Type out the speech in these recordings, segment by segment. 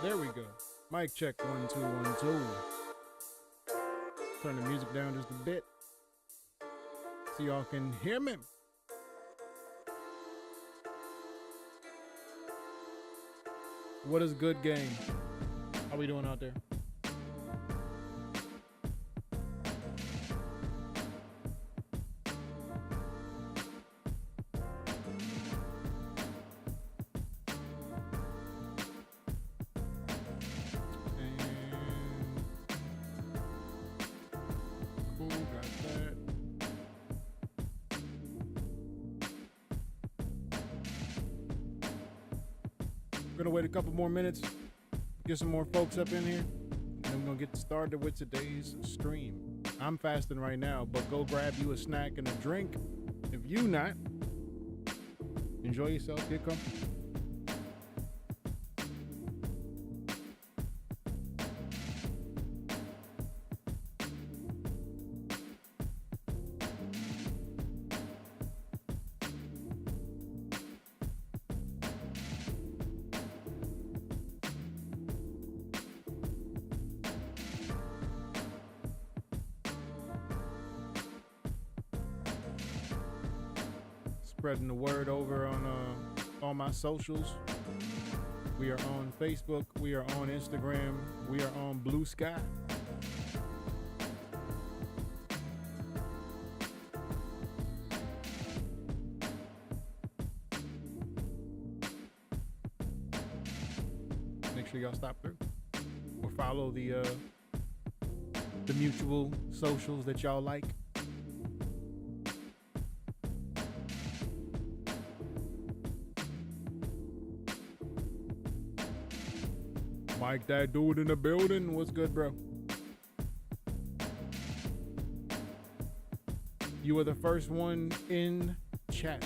There we go. Mic check 1 2 1 2. Turn the music down just a bit so y'all can hear me. What is good, game? How we doing out there? We're gonna wait a couple more minutes, get some more folks up in here, and then we're gonna get started with today's stream. I'm fasting right now, but go grab you a snack and a drink. If you not, enjoy yourself, get comfortable. Spreading the word over on my socials. We are on Facebook. We are on Instagram. We are on Blue Sky. Make sure y'all stop through or follow the mutual socials that y'all like. Mike, that dude in the building. What's good, bro? You are the first one in chat.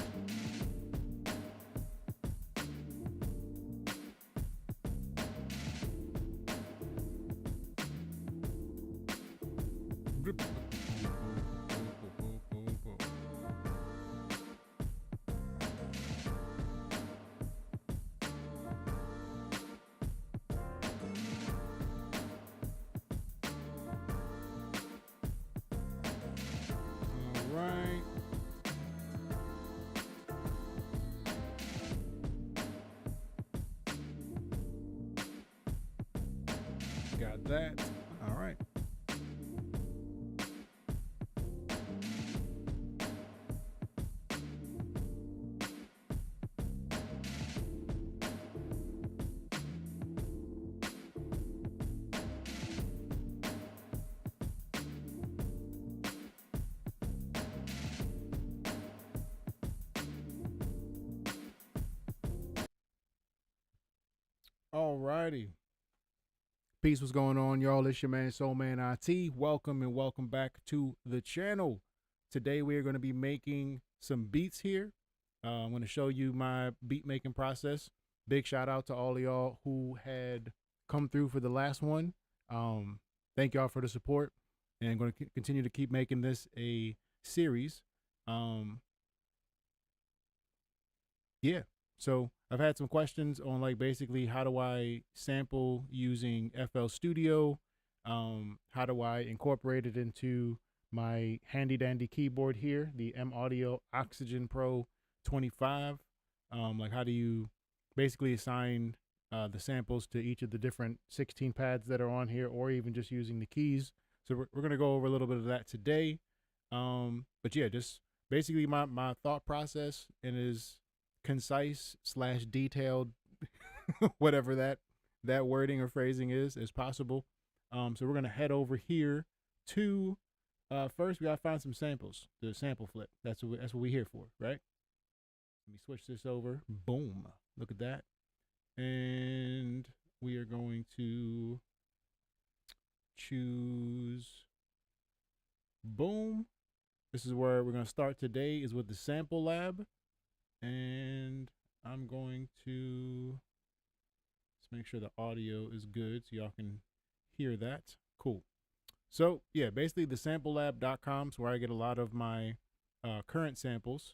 Got that. All right. All righty. Peace, what's going on, y'all? It's your man SoulMan IT. Welcome and welcome back to the channel. Today we are going to be making some beats here. I'm going to show you my beat making process. Big shout out to all of y'all who had come through for the last one. Thank y'all for the support, and I'm going to continue to keep making this a series. Yeah. So I've had some questions on like basically how do I sample using FL Studio? How do I incorporate it into my handy dandy keyboard here, the M Audio Oxygen Pro 25? Like how do you basically assign the samples to each of the different 16 pads that are on here, or even just using the keys? So we're going to go over a little bit of that today. But yeah, just basically my thought process, and is concise / detailed, whatever that wording or phrasing is possible. So we're gonna head over here to first we gotta find some samples. The sample flip. That's what we're here for, right? Let me switch this over. Boom. Look at that. And we are going to choose. Boom. This is where we're gonna start today, is with the sample lab. And I'm going to just make sure the audio is good so y'all can hear that. Cool. So yeah, basically the samplelab.com is where I get a lot of my current samples.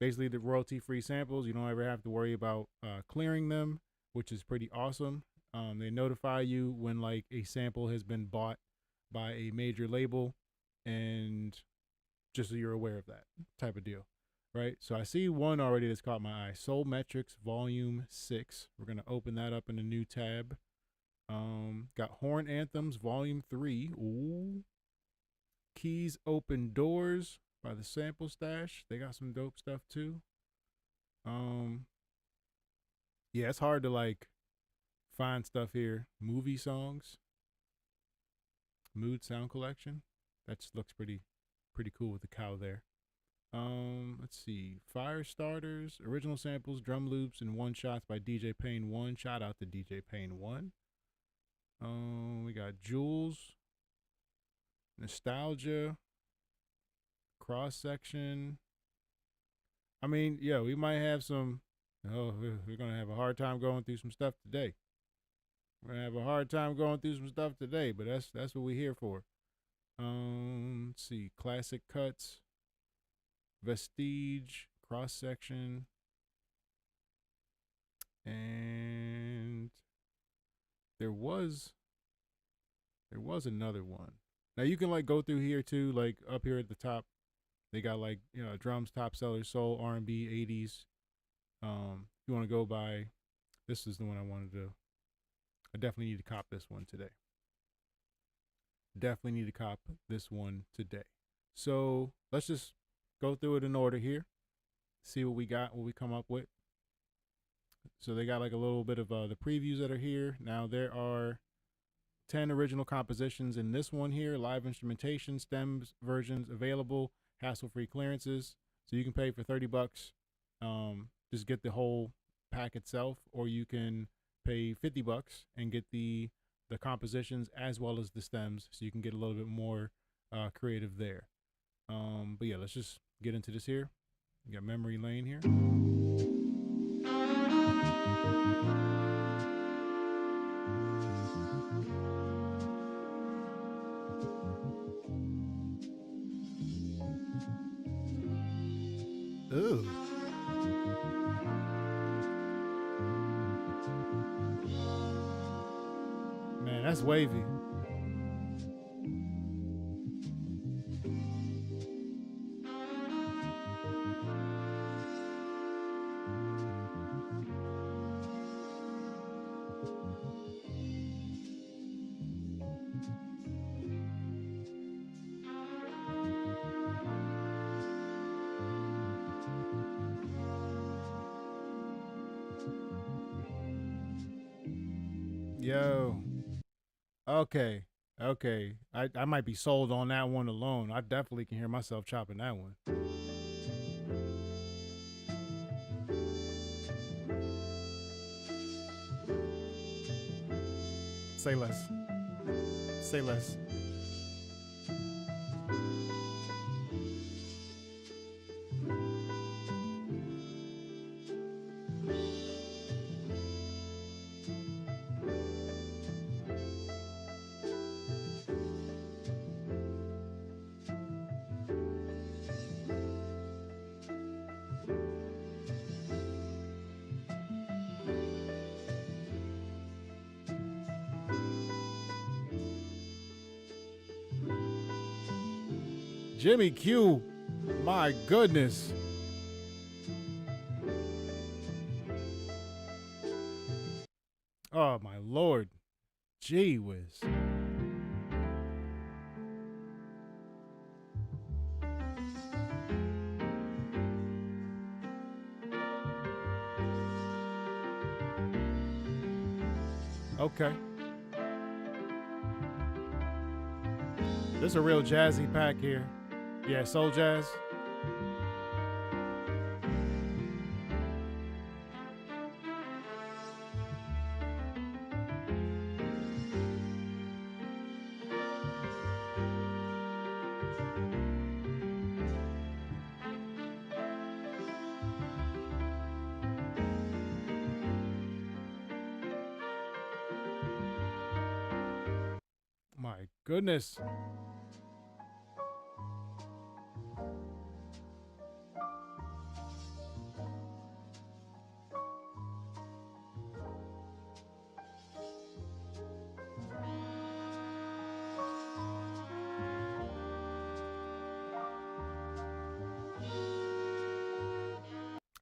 Basically the royalty-free samples. You don't ever have to worry about clearing them. which is pretty awesome. They notify you when like a sample has been bought by a major label, and just so you're aware of that type of deal, right? So I see one already that's caught my eye. Soul Metrics Volume 6. We're gonna open that up in a new tab. Got Horn Anthems Volume 3. Ooh. Keys Open Doors by the Sample Stash. They got some dope stuff too. Yeah, it's hard to like find stuff here. Movie songs. Mood Sound Collection. That just looks pretty cool with the cow there. Let's see. Fire Starters, original samples, drum loops, and one shots by DJ Payne 1. Shout out to DJ Payne 1. We got Jules, Nostalgia, Cross Section. I mean, yeah, we might have some. Oh, we're gonna have a hard time going through some stuff today. We're gonna have a hard time going through some stuff today, but that's what we're here for. Let's see. Classic Cuts, Vestige, Cross Section, and there was another one. Now you can like go through here too, like up here at the top. They got like, you know, drums, top sellers, soul, R&B, 80s. If you want to go by, this is the one I wanted to. I definitely need to cop this one today. Definitely need to cop this one today. So let's just go through it in order here. See what we got, what we come up with. So they got like a little bit of the previews that are here. Now there are 10 original compositions in this one here, live instrumentation, stems versions available, hassle-free clearances. So you can pay for $30, just get the whole pack itself, or you can pay $50 and get the compositions as well as the stems, so you can get a little bit more creative there. But yeah, let's just get into this here. We got Memory Lane here. Ooh. Man, that's wavy. Yo. Okay. Okay. I might be sold on that one alone. I definitely can hear myself chopping that one. Say less. Say less. Jimmy Q, my goodness. Oh my Lord. Gee whiz. Okay. This is a real jazzy pack here. Yeah, soul jazz. My goodness.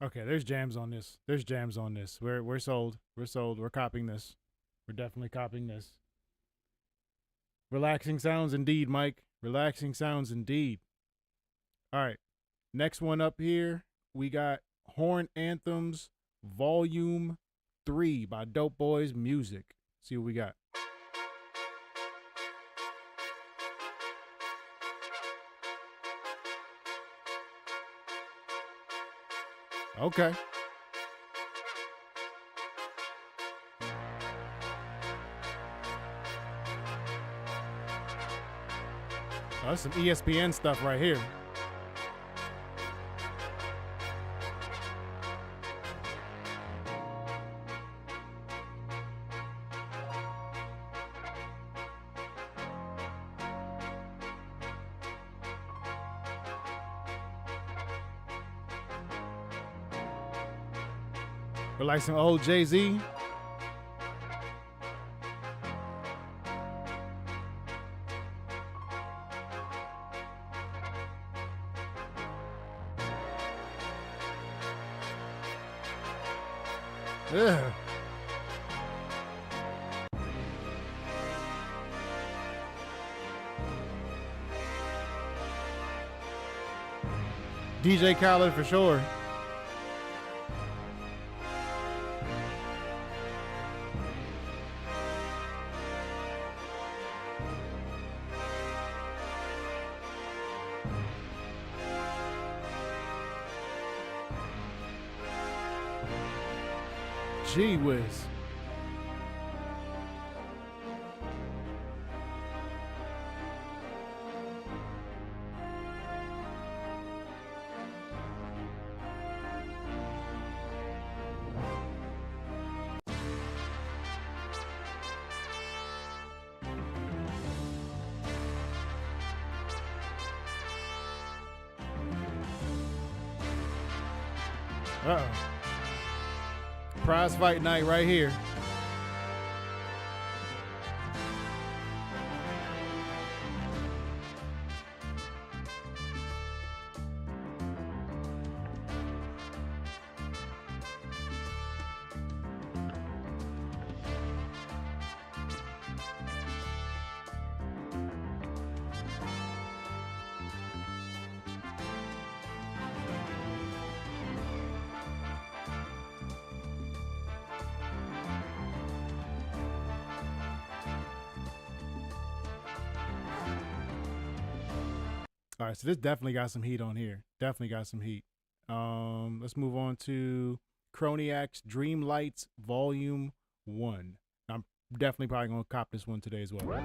Okay, there's jams on this. There's jams on this. We're sold. We're sold. We're copying this. We're definitely copying this. Relaxing sounds indeed, Mike. Relaxing sounds indeed. All right. Next one up here, we got Horn Anthems Volume 3 by Dope Boys Music. See what we got. Okay. Oh, that's some ESPN stuff right here. Or like some old Jay-Z. Ugh. DJ Khaled for sure. Gee whiz. Uh-oh. Prize fight night right here. All right, so this definitely got some heat on here. Definitely got some heat. Let's move on to Croniac's Dream Lights Volume 1. I'm definitely probably gonna cop this one today as well.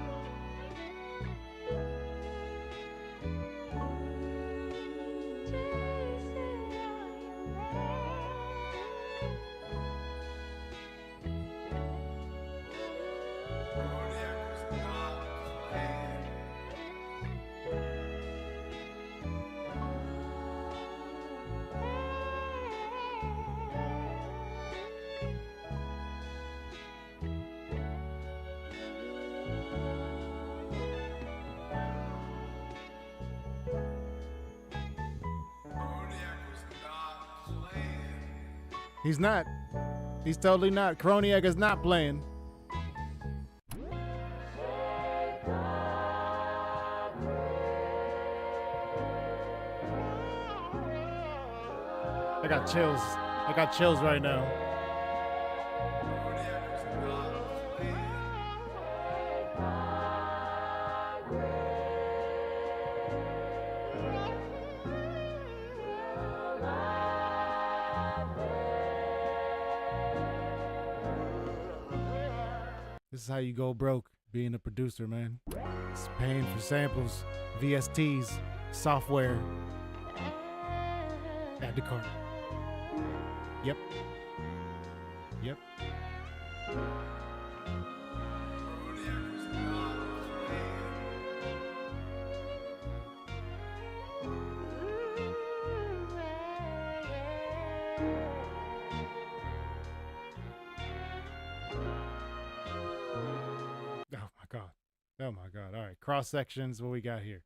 He's not. He's totally not. Croniac is not playing. I got chills. I got chills right now. This is how you go broke being a producer, man. It's paying for samples, VSTs, software. Add to cart. Yep. Yep. Oh my God. All right. Cross sections. What we got here?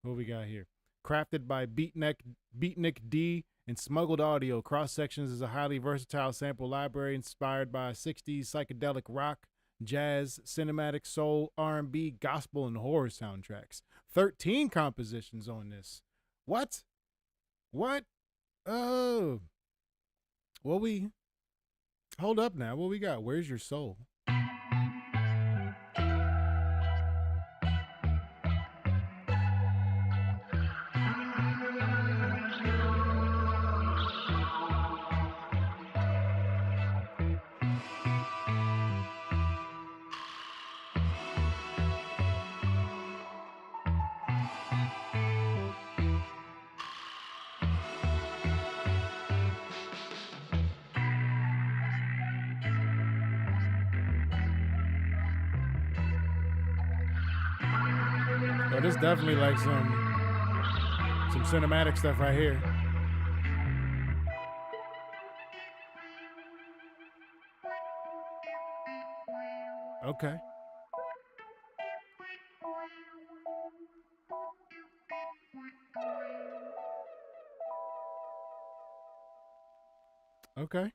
What we got here? Crafted by Beatnik D and smuggled audio. Cross Sections is a highly versatile sample library inspired by 60s psychedelic rock, jazz, cinematic, soul, R&B, gospel, and horror soundtracks. 13 compositions on this. What? Oh. Well, hold up now. What we got? Where's Your Soul? Oh, this definitely like some cinematic stuff right here. Okay. Okay.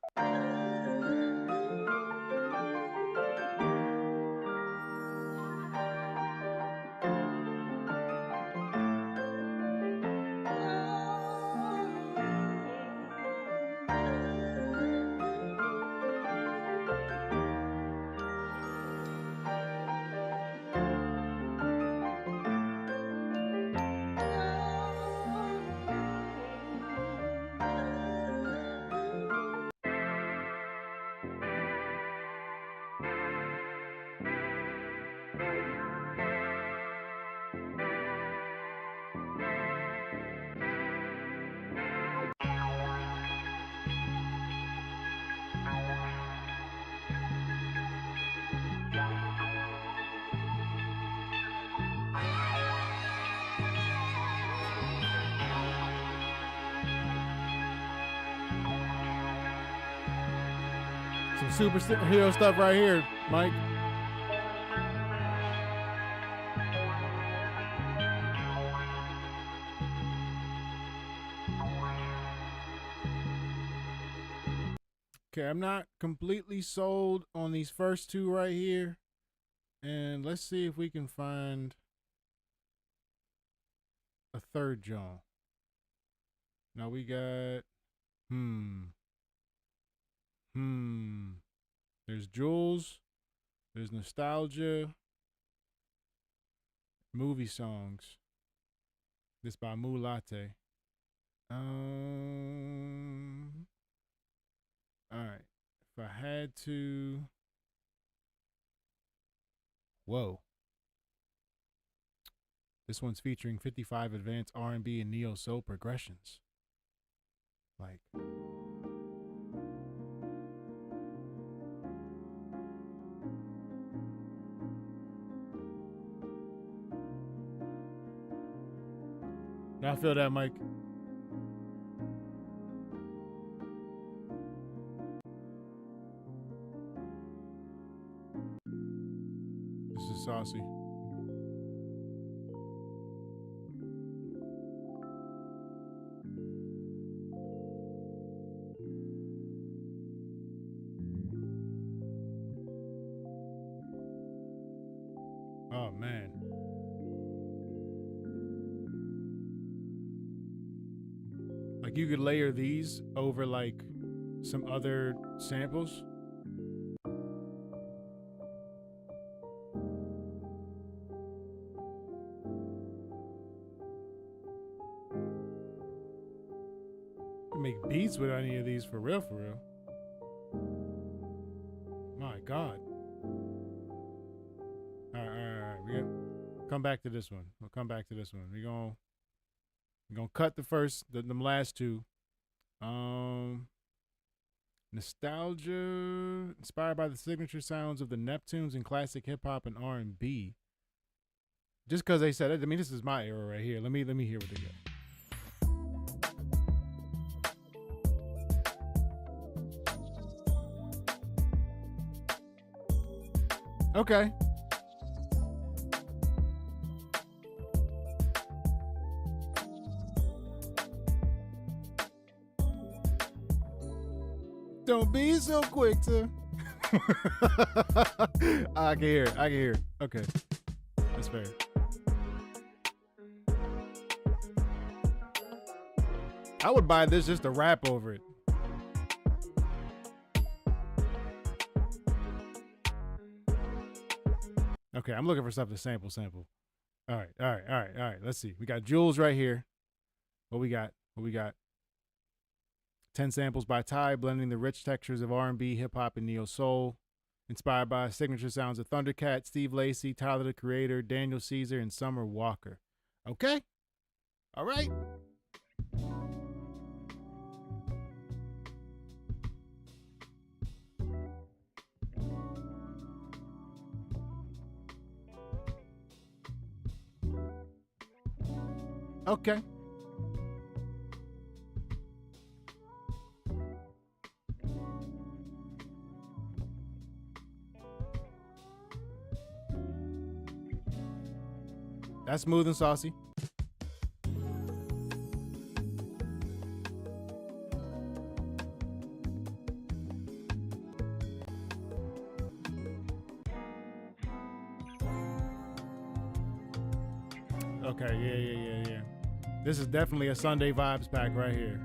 Some superhero stuff right here, Mike. Okay, I'm not completely sold on these first two right here. And let's see if we can find a third John. Now we got There's Jules. There's Nostalgia. Movie songs. This by Moo Latte. Alright. If I had to. Whoa. This one's featuring 55 advanced R&B and neo soul progressions. Like. I feel that, Mike. This is saucy. Oh, man. Like you could layer these over like some other samples. You can make beats with any of these for real, for real. My God. All right. We got come back to this one. We'll come back to this one. We're gonna cut the first, them last two. Nostalgia, inspired by the signature sounds of the Neptunes and classic hip hop and R&B. Just because they said it, I mean, this is my era right here. Let me hear what they got. Okay. Don't be so quick to. I can hear it. I can hear it. Okay. That's fair. I would buy this just to rap over it. Okay, I'm looking for stuff to sample. All right. Let's see. We got Jules right here. What we got? 10 samples by Ty, blending the rich textures of R&B, hip-hop, and neo-soul. Inspired by signature sounds of Thundercat, Steve Lacy, Tyler the Creator, Daniel Caesar, and Summer Walker. Okay. All right. Okay. That's smooth and saucy. Okay, yeah. This is definitely a Sunday vibes pack right here.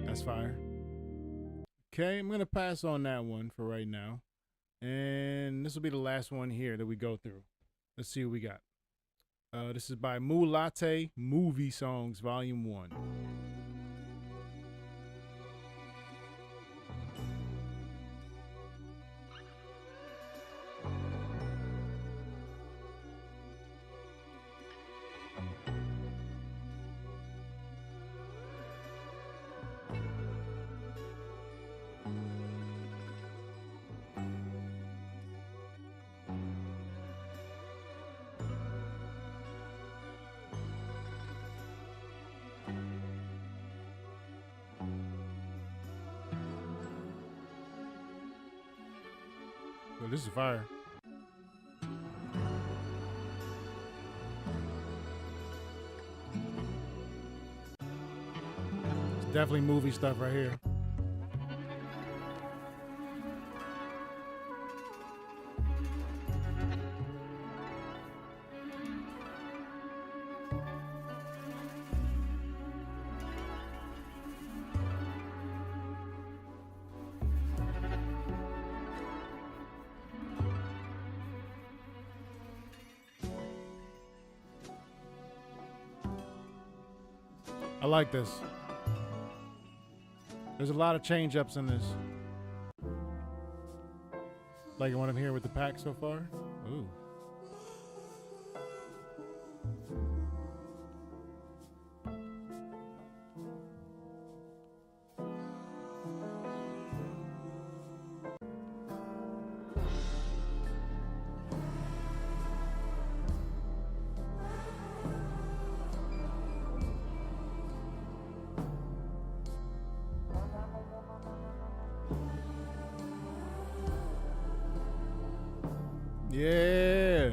That's fire. Okay, I'm going to pass on that one for right now. And this will be the last one here that we go through. Let's see what we got. This is by Moo Latte, Movie Songs, Volume 1. Well, this is fire. It's definitely movie stuff right here. I like this. There's a lot of change ups in this. Like what I'm hearing with the pack so far. Ooh. Yeah.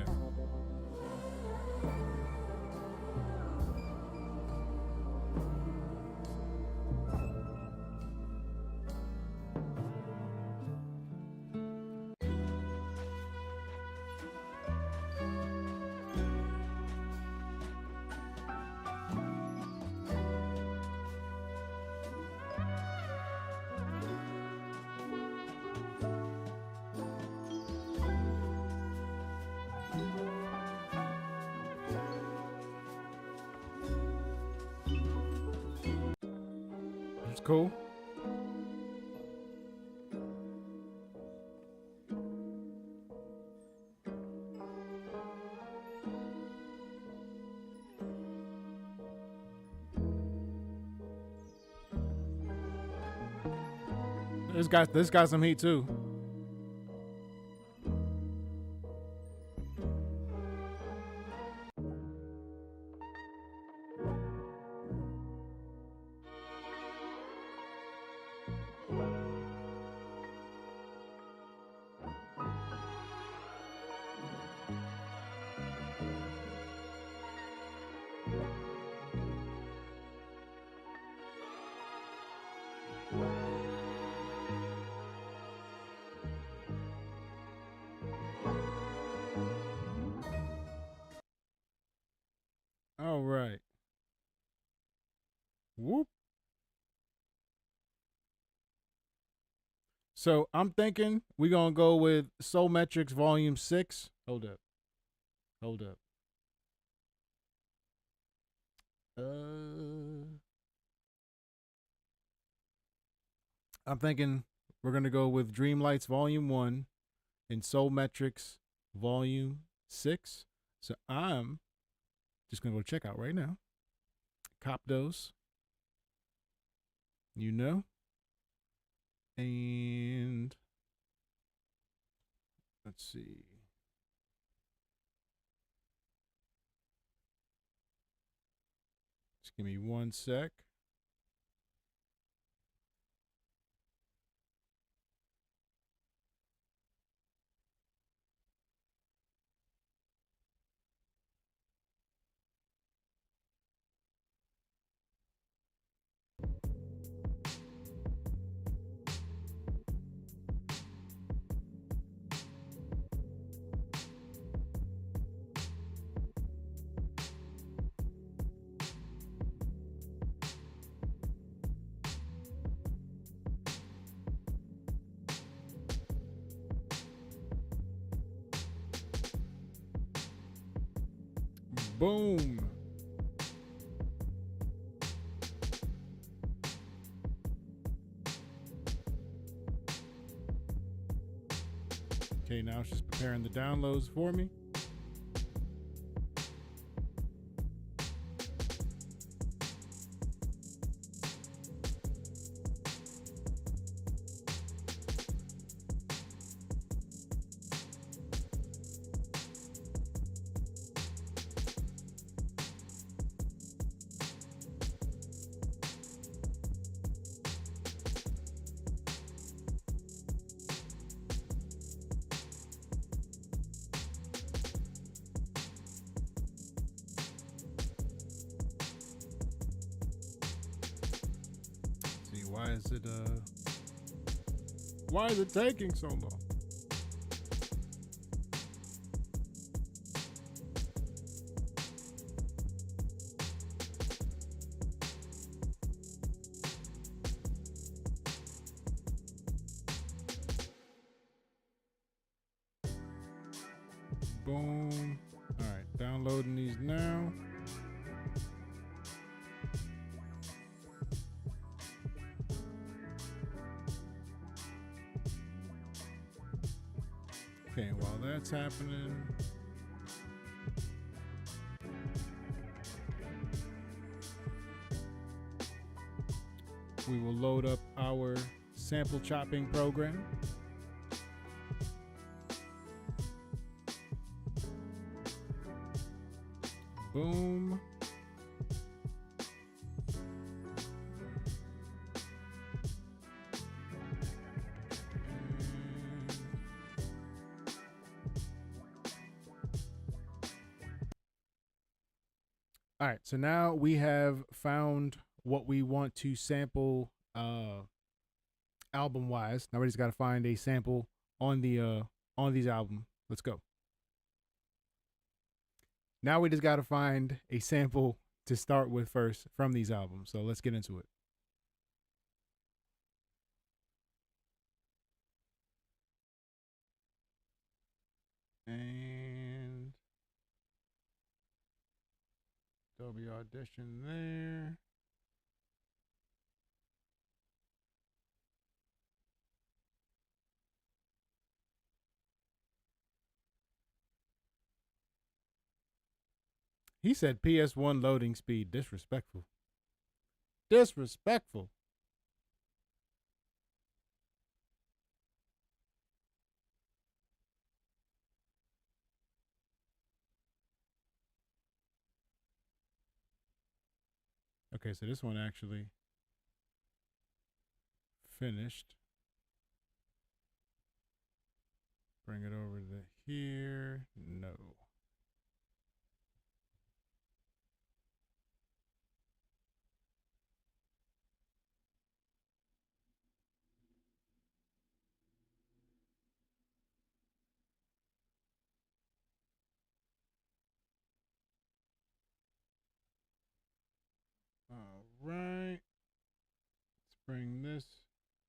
It's cool. This got some heat too. So I'm thinking we're gonna go with Soul Metrics Volume 6. Hold up. Hold up. I'm thinking we're gonna go with Dreamlights Volume 1 and Soul Metrics Volume 6. So I'm just gonna go check out right now. Cop those. You know. And let's see. Just give me one sec. Boom. Okay, now it's just preparing the downloads for me. See, why is it taking so long? Boom. All right, downloading these now. Okay, while that's happening, we will load up our sample chopping program. Boom. All right, so now we have found what we want to sample album wise. Now we just got to find a sample on these album. Let's go. Now we just got to find a sample to start with first from these albums. So let's get into it. And Dolby Audition there. He said PS1 loading speed. Disrespectful. Disrespectful. Okay, so this one actually finished. Bring it over to here. No. All right. Let's bring this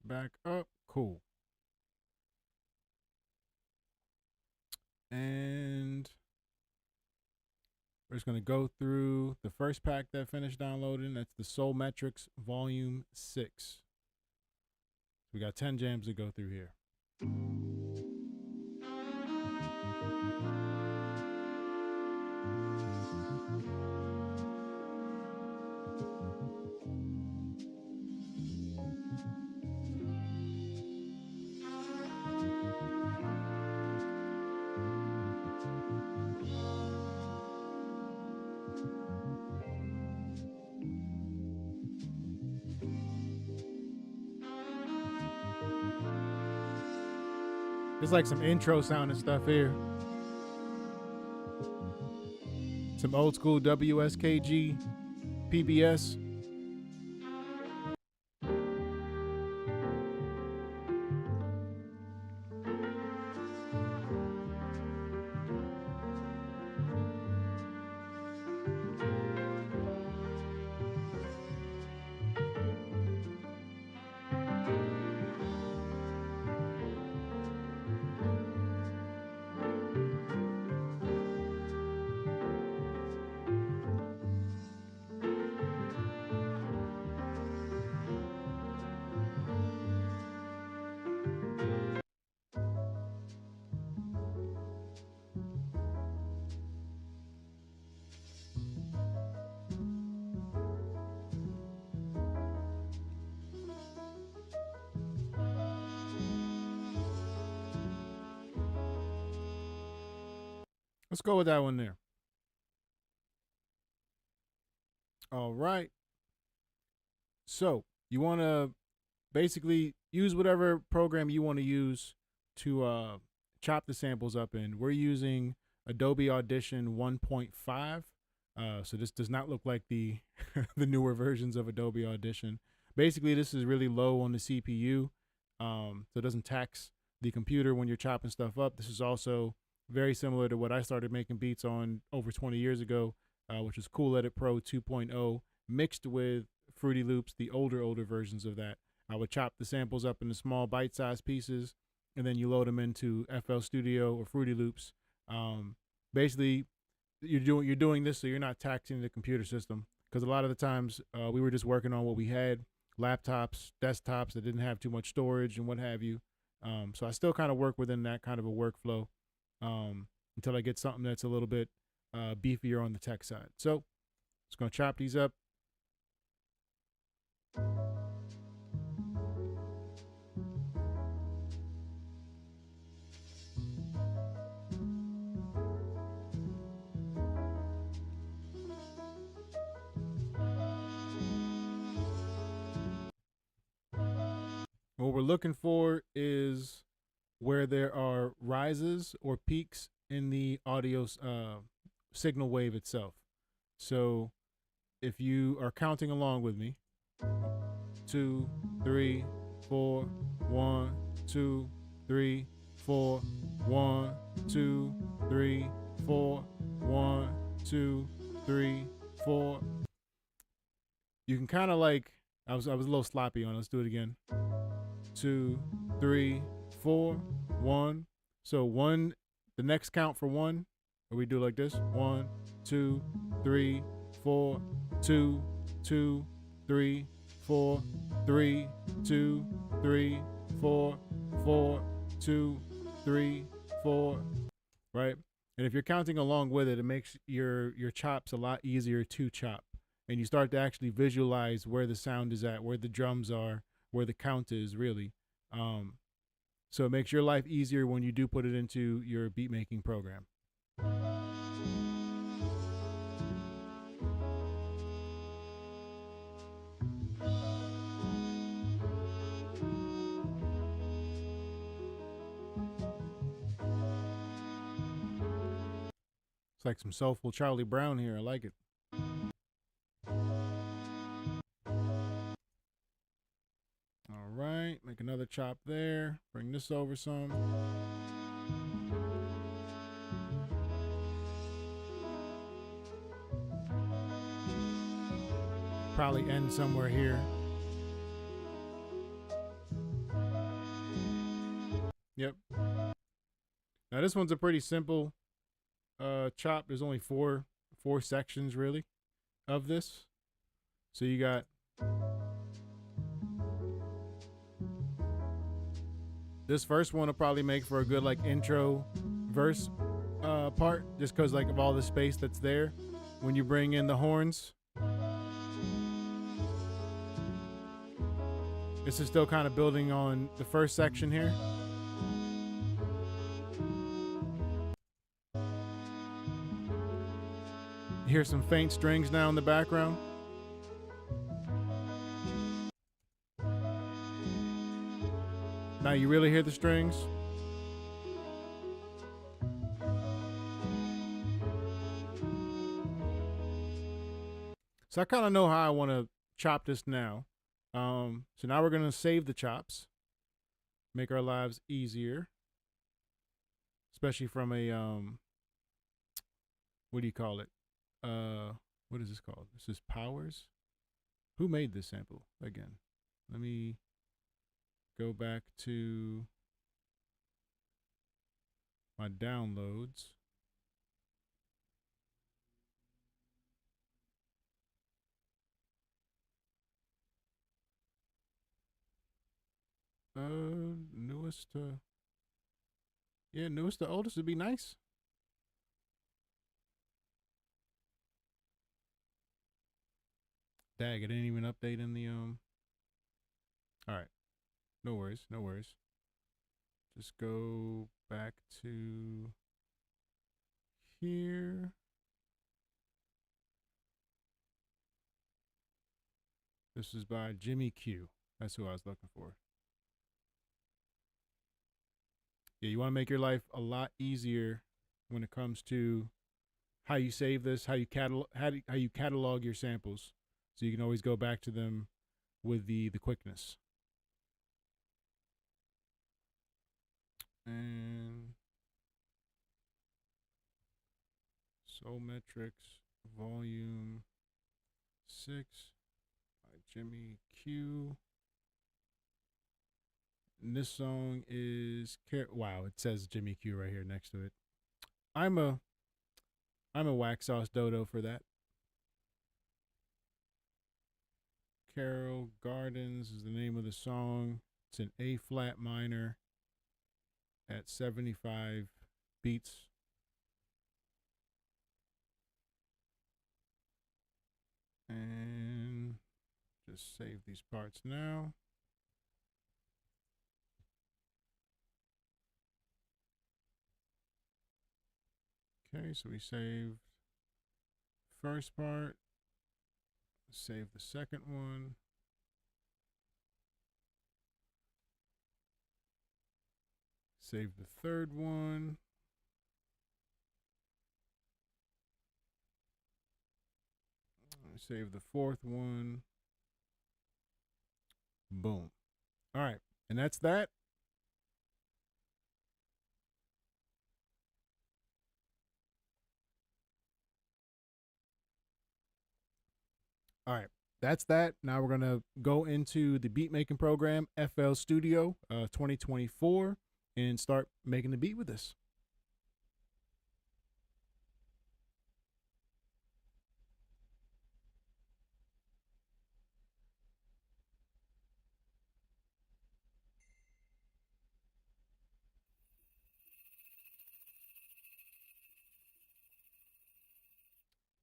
back up. Cool. And we're just going to go through the first pack that finished downloading. That's the Soul Metrics Volume 6. We got 10 jams to go through here. There's like some intro sound and stuff here. Some old school WSKG, PBS. Let's go with that one there. All right. So you want to basically use whatever program you want to use to chop the samples up in. We're using Adobe Audition 1.5. So this does not look like the the newer versions of Adobe Audition. Basically, this is really low on the CPU, so it doesn't tax the computer when you're chopping stuff up. This is also very similar to what I started making beats on over 20 years ago, which is Cool Edit Pro 2.0, mixed with Fruity Loops, the older versions of that. I would chop the samples up into small bite-sized pieces, and then you load them into FL Studio or Fruity Loops. Basically, you're doing this so you're not taxing the computer system, because a lot of the times we were just working on what we had, laptops, desktops that didn't have too much storage and what have you. So I still kind of work within that kind of a workflow until I get something that's a little bit beefier on the tech side. So just going to chop these up. What we're looking for is where there are rises or peaks in the audio signal wave itself. So if you are counting along with me, 2, 3, 4, 1, 2, 3, 4, 1, 2, 3, 4, 1, 2, 3, 4. You can kind of like, I was a little sloppy on it. Let's do it again. 2, 3, 4, 1. So 1, the next count for 1, or we do like this: 1, 2, 3, 4, 2, 2, 3, 4, 3, 2, 3, 4, 4, 2, 3, 4. Right? And if you're counting along with it, it makes your chops a lot easier to chop. And you start to actually visualize where the sound is at, where the drums are, where the count is really. So it makes your life easier when you do put it into your beat making program. It's like some soulful Charlie Brown here. I like it. All right, make another chop there. Bring this over some. Probably end somewhere here. Yep. Now this one's a pretty simple chop. There's only four sections really of this. So you got this first one will probably make for a good like intro verse part, just because like of all the space that's there. When you bring in the horns, this is still kind of building on the first section here. You hear some faint strings now in the background. Now you really hear the strings. So I kind of know how I want to chop this now. So now we're going to save the chops, make our lives easier, especially from a, what do you call it? What is this called? This is Powers. Who made this sample again? Let me go back to my downloads. Newest to, yeah, newest to oldest would be nice. Dag, it didn't even update in the all right, no worries, no worries. Just go back to here. This is by Jimmy Q. That's who I was looking for. Yeah, you want to make your life a lot easier when it comes to how you save this, how you catalog your samples, so you can always go back to them with the quickness. And Soul Metrics Volume 6 by Jimmy Q. And this song is wow, it says Jimmy Q right here next to it. I'm a wax sauce dodo for that. Carol Gardens is the name of the song. It's an A flat minor at 75 beats. And just save these parts now. Okay, so we saved first part. Save the second one. Save the third one. Save the fourth one. Boom. All right, and that's that. All right, that's that. Now we're gonna go into the beat making program, FL Studio 2024, and start making the beat with this.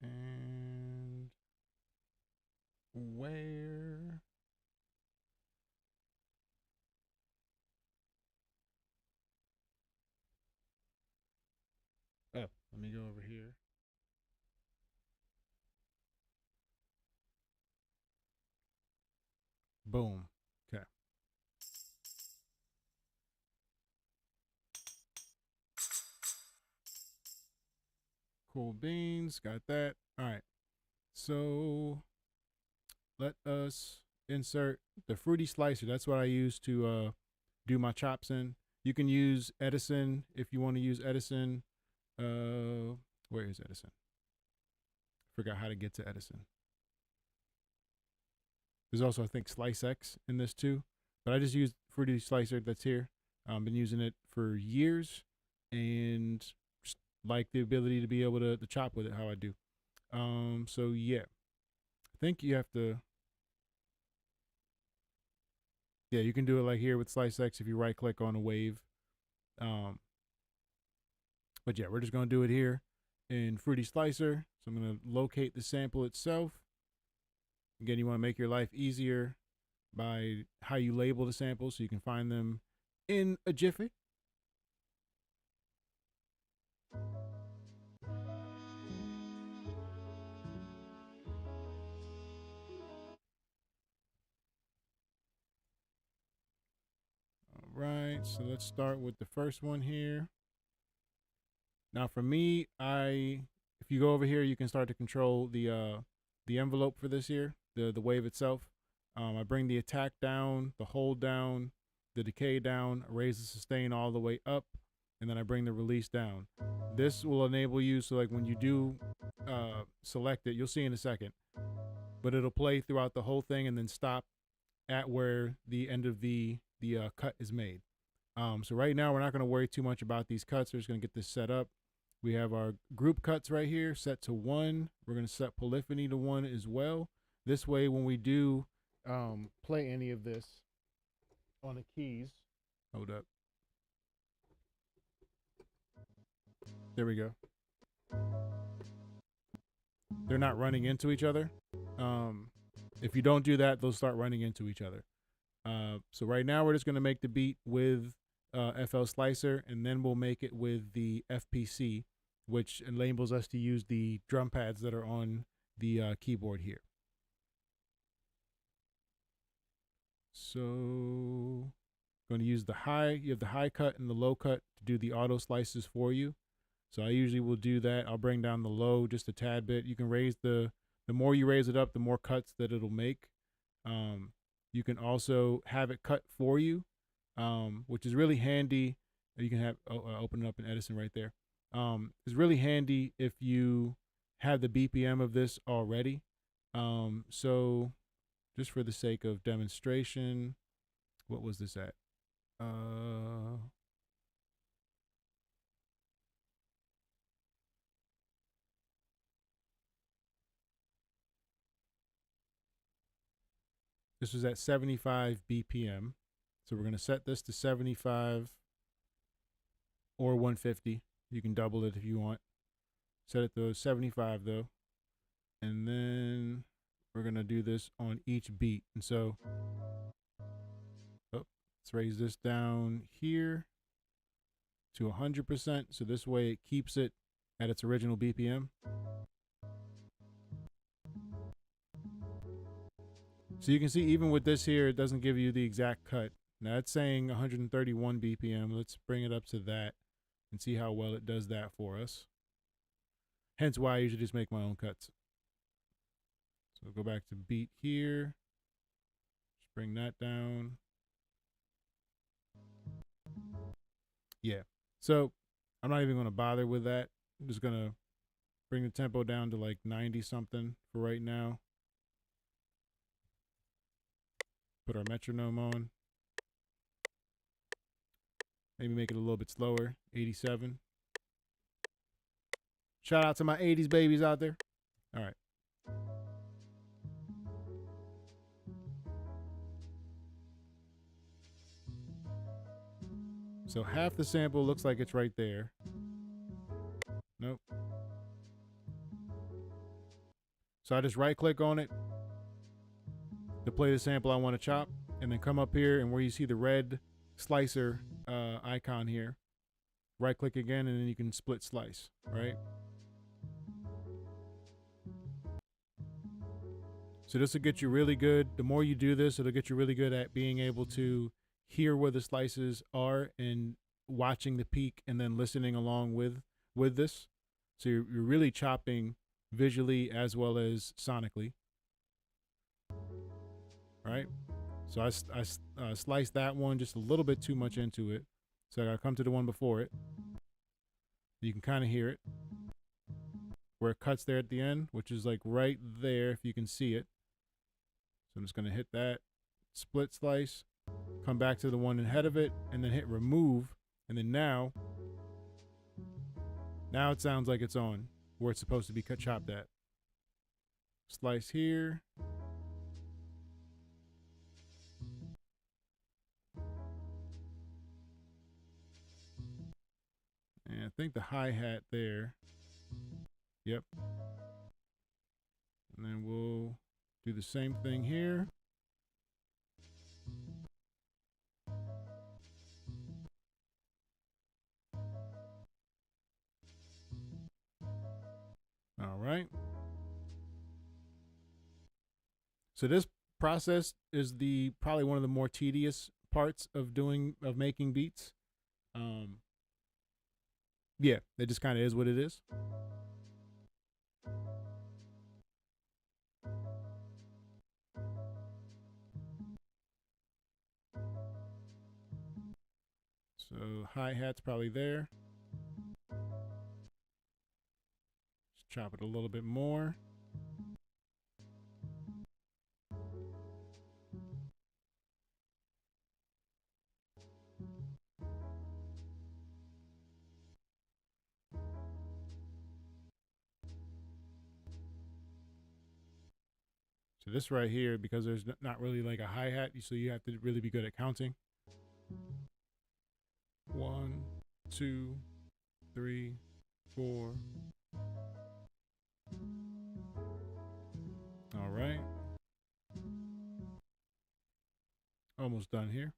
And where? Oh, let me go over here. Boom. Okay. Cool beans. Got that. All right. So let us insert the fruity slicer. That's what I use to do my chops in. You can use Edison if you want to use Edison. Where is Edison? Forgot how to get to Edison. There's also, I think, Slice X in this too. But I just use fruity slicer that's here. Been using it for years. and just like the ability to be able to chop with it how I do. So yeah, I think you have to. Yeah, you can do it like here with Slice X if you right click on a wave. Um, but yeah, we're just gonna do it here in Fruity Slicer. So I'm gonna locate the sample itself. Again, you want to make your life easier by how you label the samples so you can find them in a jiffy. All right, so let's start with the first one here. Now for me, if you go over here, you can start to control the envelope for this here, the wave itself. I bring the attack down, the hold down, the decay down, raise the sustain all the way up, and then I bring the release down. This will enable you, so like when you do select it, you'll see in a second, but it'll play throughout the whole thing and then stop at where the end of the cut is made. So right now we're not going to worry too much about these cuts. We're just going to get this set up. We have our group cuts right here set to 1. We're going to set polyphony to 1 as well. This way when we do play any of this on the keys, hold up. There we go. They're not running into each other. If you don't do that, they'll start running into each other. So right now we're just going to make the beat with FL Slicer, and then we'll make it with the FPC, which enables us to use the drum pads that are on the keyboard here. So going to use the high, you have the high cut and the low cut to do the auto slices for you. So I usually will do that. I'll bring down the low just a tad bit. You can raise the more you raise it up, the more cuts that it'll make. You can also have it cut for you, which is really handy. You can have open it up in Edison right there. It's really handy if you have the BPM of this already. So just for the sake of demonstration, what was this at? This was at 75 BPM. So we're going to set this to 75 or 150. You can double it if you want. Set it to 75 though. And then we're going to do this on each beat. And so, let's raise this down here to 100%. So this way it keeps it at its original BPM. So you can see even with this here, it doesn't give you the exact cut. Now it's saying 131 BPM. Let's bring it up to that and see how well it does that for us. Hence why I usually just make my own cuts. So go back to beat here. Just bring that down. Yeah. So I'm not even going to bother with that. I'm just going to bring the tempo down to like 90 something for right now. Put our metronome on. Maybe make it a little bit slower, 87. Shout out to my 80s babies out there. All right. So half the sample looks like it's right there. Nope. So I just right click on it to play the sample I want to chop, and then come up here and where you see the red slicer icon here, right click again, and then you can split slice, right? So this will get you really good. The more you do this, it'll get you really good at being able to hear where the slices are and watching the peak and then listening along with this. So you're really chopping visually as well as sonically. Right? So I sliced that one just a little bit too much into it. So I gotta come to the one before it. You can kind of hear it where it cuts there at the end, which is like right there if you can see it. So I'm just gonna hit that, split slice, come back to the one ahead of it, and then hit remove. And then now Now it sounds like it's on where it's supposed to be cut chopped at. Slice here. And I think the hi-hat there. Yep. And then we'll do the same thing here. All right. So this process is probably one of the more tedious parts of making beats. Yeah, it just kind of is what it is. So hi-hat's probably there. Just chop it a little bit more. So this right here, because there's not really like a hi-hat, so you have to really be good at counting. 1, 2, 3, 4. All right. Almost done here.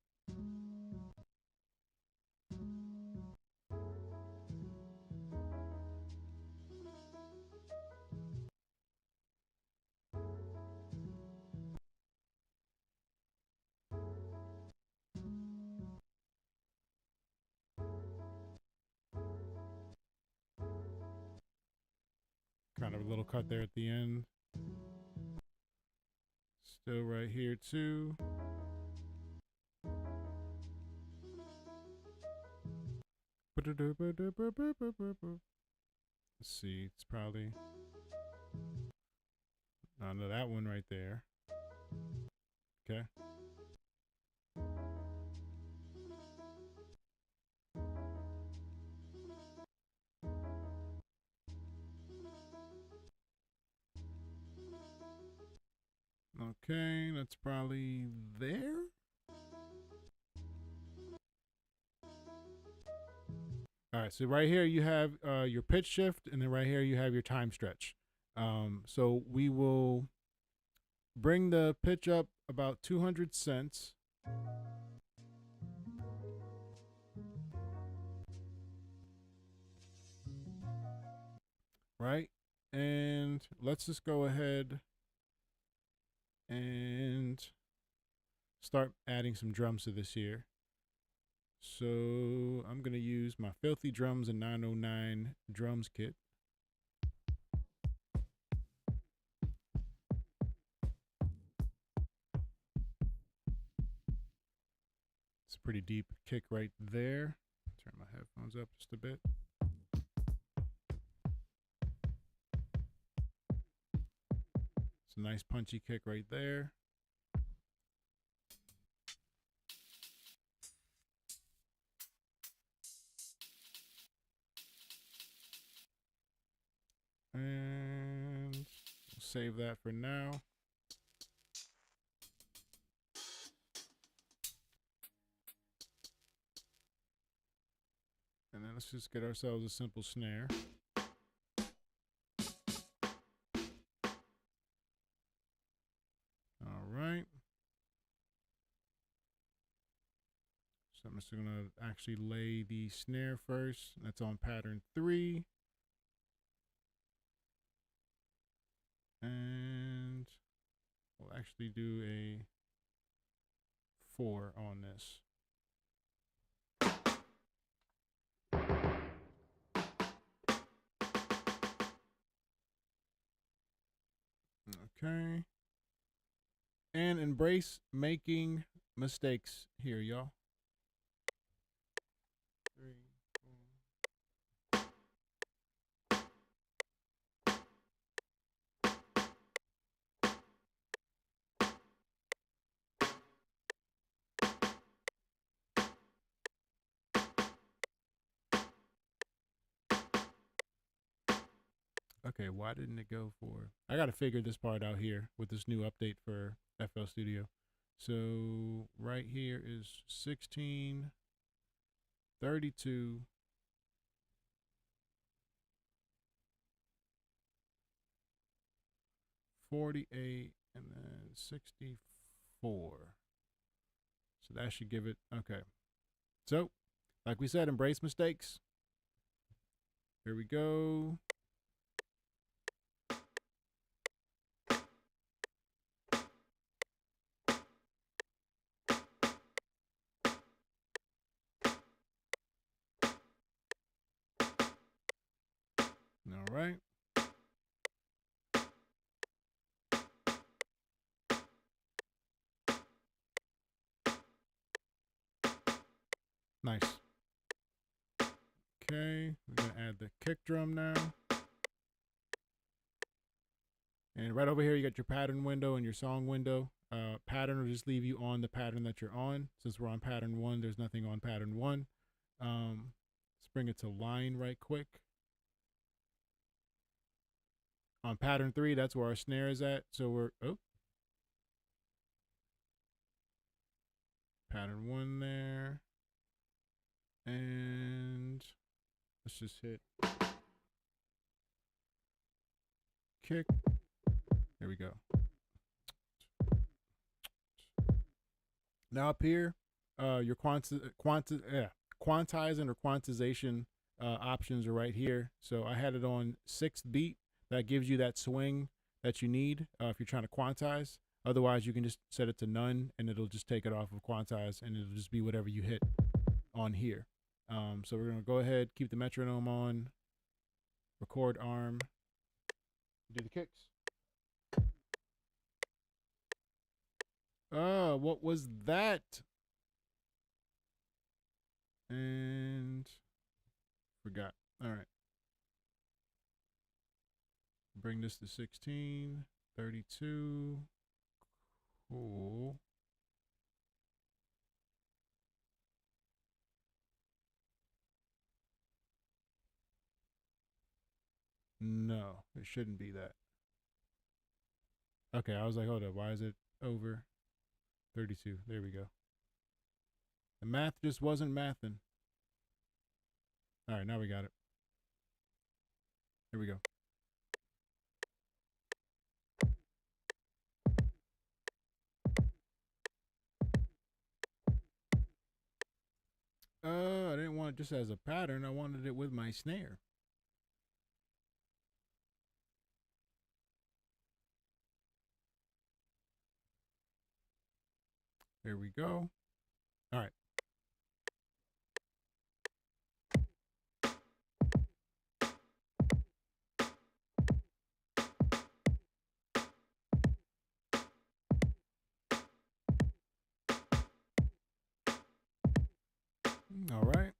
Kind of a little cut there at the end. Still right here too. Let's see, it's probably, I know that one right there. Okay. Okay, that's probably there. All right, so right here you have your pitch shift, and then right here you have your time stretch. So we will bring the pitch up about 200 cents. Right, and let's just go ahead and start adding some drums to this here. So I'm going to use my Filthy Drums and 909 drums kit. It's a pretty deep kick right there. Turn my headphones up just a bit. It's a nice punchy kick right there. And we'll save that for now. And then let's just get ourselves a simple snare. All right. So I'm just going to actually lay the snare first. That's on pattern 3. And we'll actually do a 4 on this. Okay. And embrace making mistakes here, y'all. 3, 4. Okay, why didn't it go for? I got to figure this part out here with this new update for FL Studio. So right here is 16, 32, 48, and then 64. So that should give it, okay. So, like we said, embrace mistakes. Here we go. All right. Nice. Okay, we're gonna add the kick drum now. And right over here, you got your pattern window and your song window. Pattern will just leave you on the pattern that you're on. Since we're on pattern 1, there's nothing on pattern 1. Let's bring it to line right quick. On pattern 3, that's where our snare is at. So we're, pattern 1 there. And let's just hit kick. There we go. Now up here, your quantizing or quantization options are right here. So I had it on 6th beat. That gives you that swing that you need if you're trying to quantize. Otherwise, you can just set it to none, and it'll just take it off of quantize, and it'll just be whatever you hit on here. So we're going to go ahead, keep the metronome on, record arm, do the kicks. What was that? And forgot. All right. Bring this to 16, 32. Cool. No, it shouldn't be that. Okay, I was like, hold up, why is it over 32? There we go. The math just wasn't mathing. All right, now we got it. Here we go. I didn't want it just as a pattern. I wanted it with my snare. There we go. All right. All right.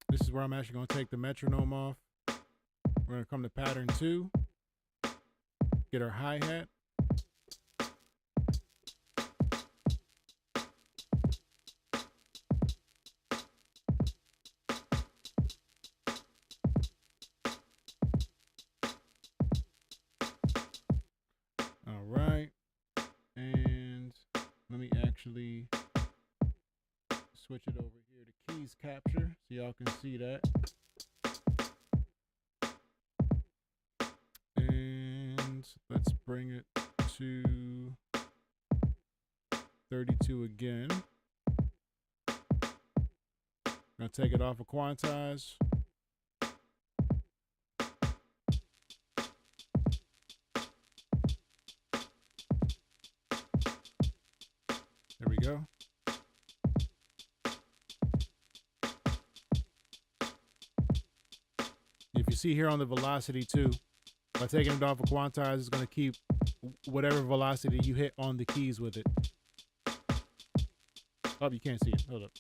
This is where I'm actually going to take the metronome off. We're going to come to pattern 2. Get our hi-hat. All right. And let me actually switch it over here to keys capture so y'all can see that. And let's bring it to 32 again. Gonna take it off of quantize. There we go. If you see here on the velocity too, by taking it off of quantize, it's going to keep whatever velocity you hit on the keys with it. Oh, you can't see it. Hold up.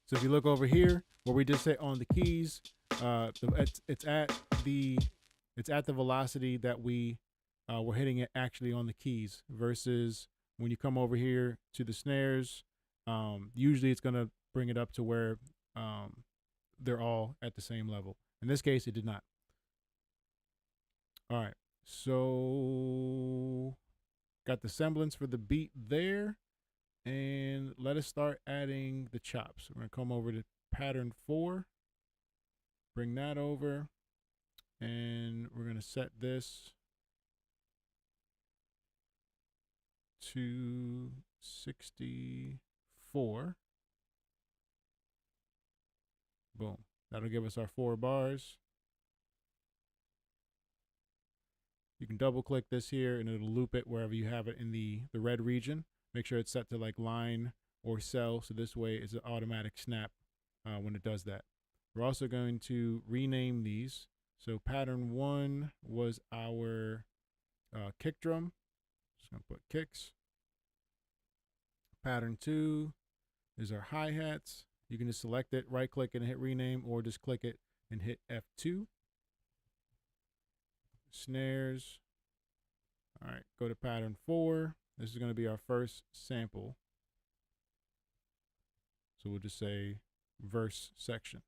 So if you look over here, where we just hit on the keys, it's at the velocity that we're hitting it actually on the keys. Versus when you come over here to the snares, usually it's going to bring it up to where they're all at the same level. In this case, it did not. All right, so got the semblance for the beat there, and let us start adding the chops. We're gonna come over to pattern 4, bring that over, and we're gonna set this to 64. Boom. That'll give us our 4 bars. You can double click this here and it'll loop it wherever you have it in the red region. Make sure it's set to like line or cell, so this way it's an automatic snap when it does that. We're also going to rename these. So pattern 1 was our kick drum. Just gonna put kicks. Pattern 2 is our hi-hats. You can just select it, right click and hit rename, or just click it and hit F2. Snares. All right, go to pattern 4. This is going to be our first sample. So we'll just say verse section.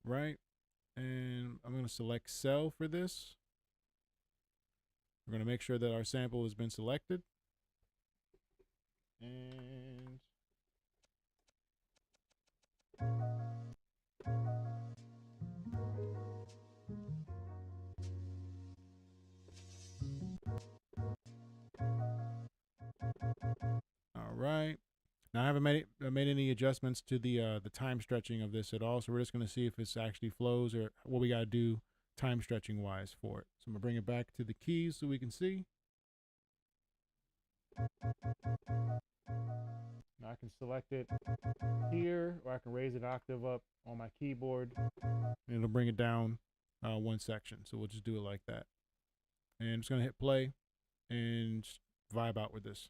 Right, and I'm going to select cell for this. We're going to make sure that our sample has been selected. And all right. Now I haven't made any adjustments to the time stretching of this at all, so we're just going to see if this actually flows or what we got to do time stretching wise for it. So I'm going to bring it back to the keys so we can see. Now I can select it here, or I can raise it an octave up on my keyboard, and it'll bring it down 1 section. So we'll just do it like that. And I'm just going to hit play and just vibe out with this.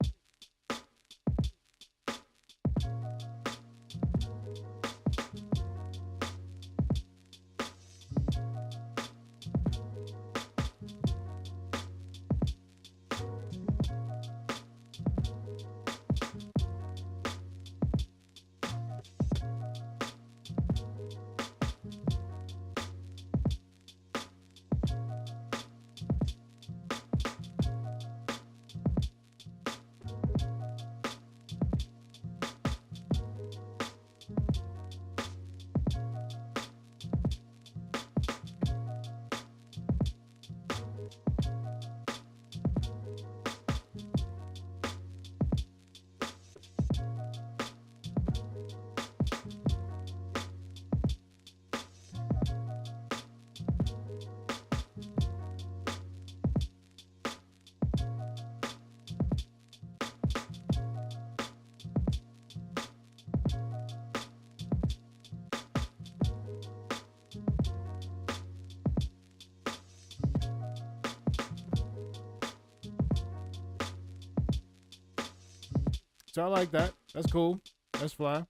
So I like that. That's cool. That's fly.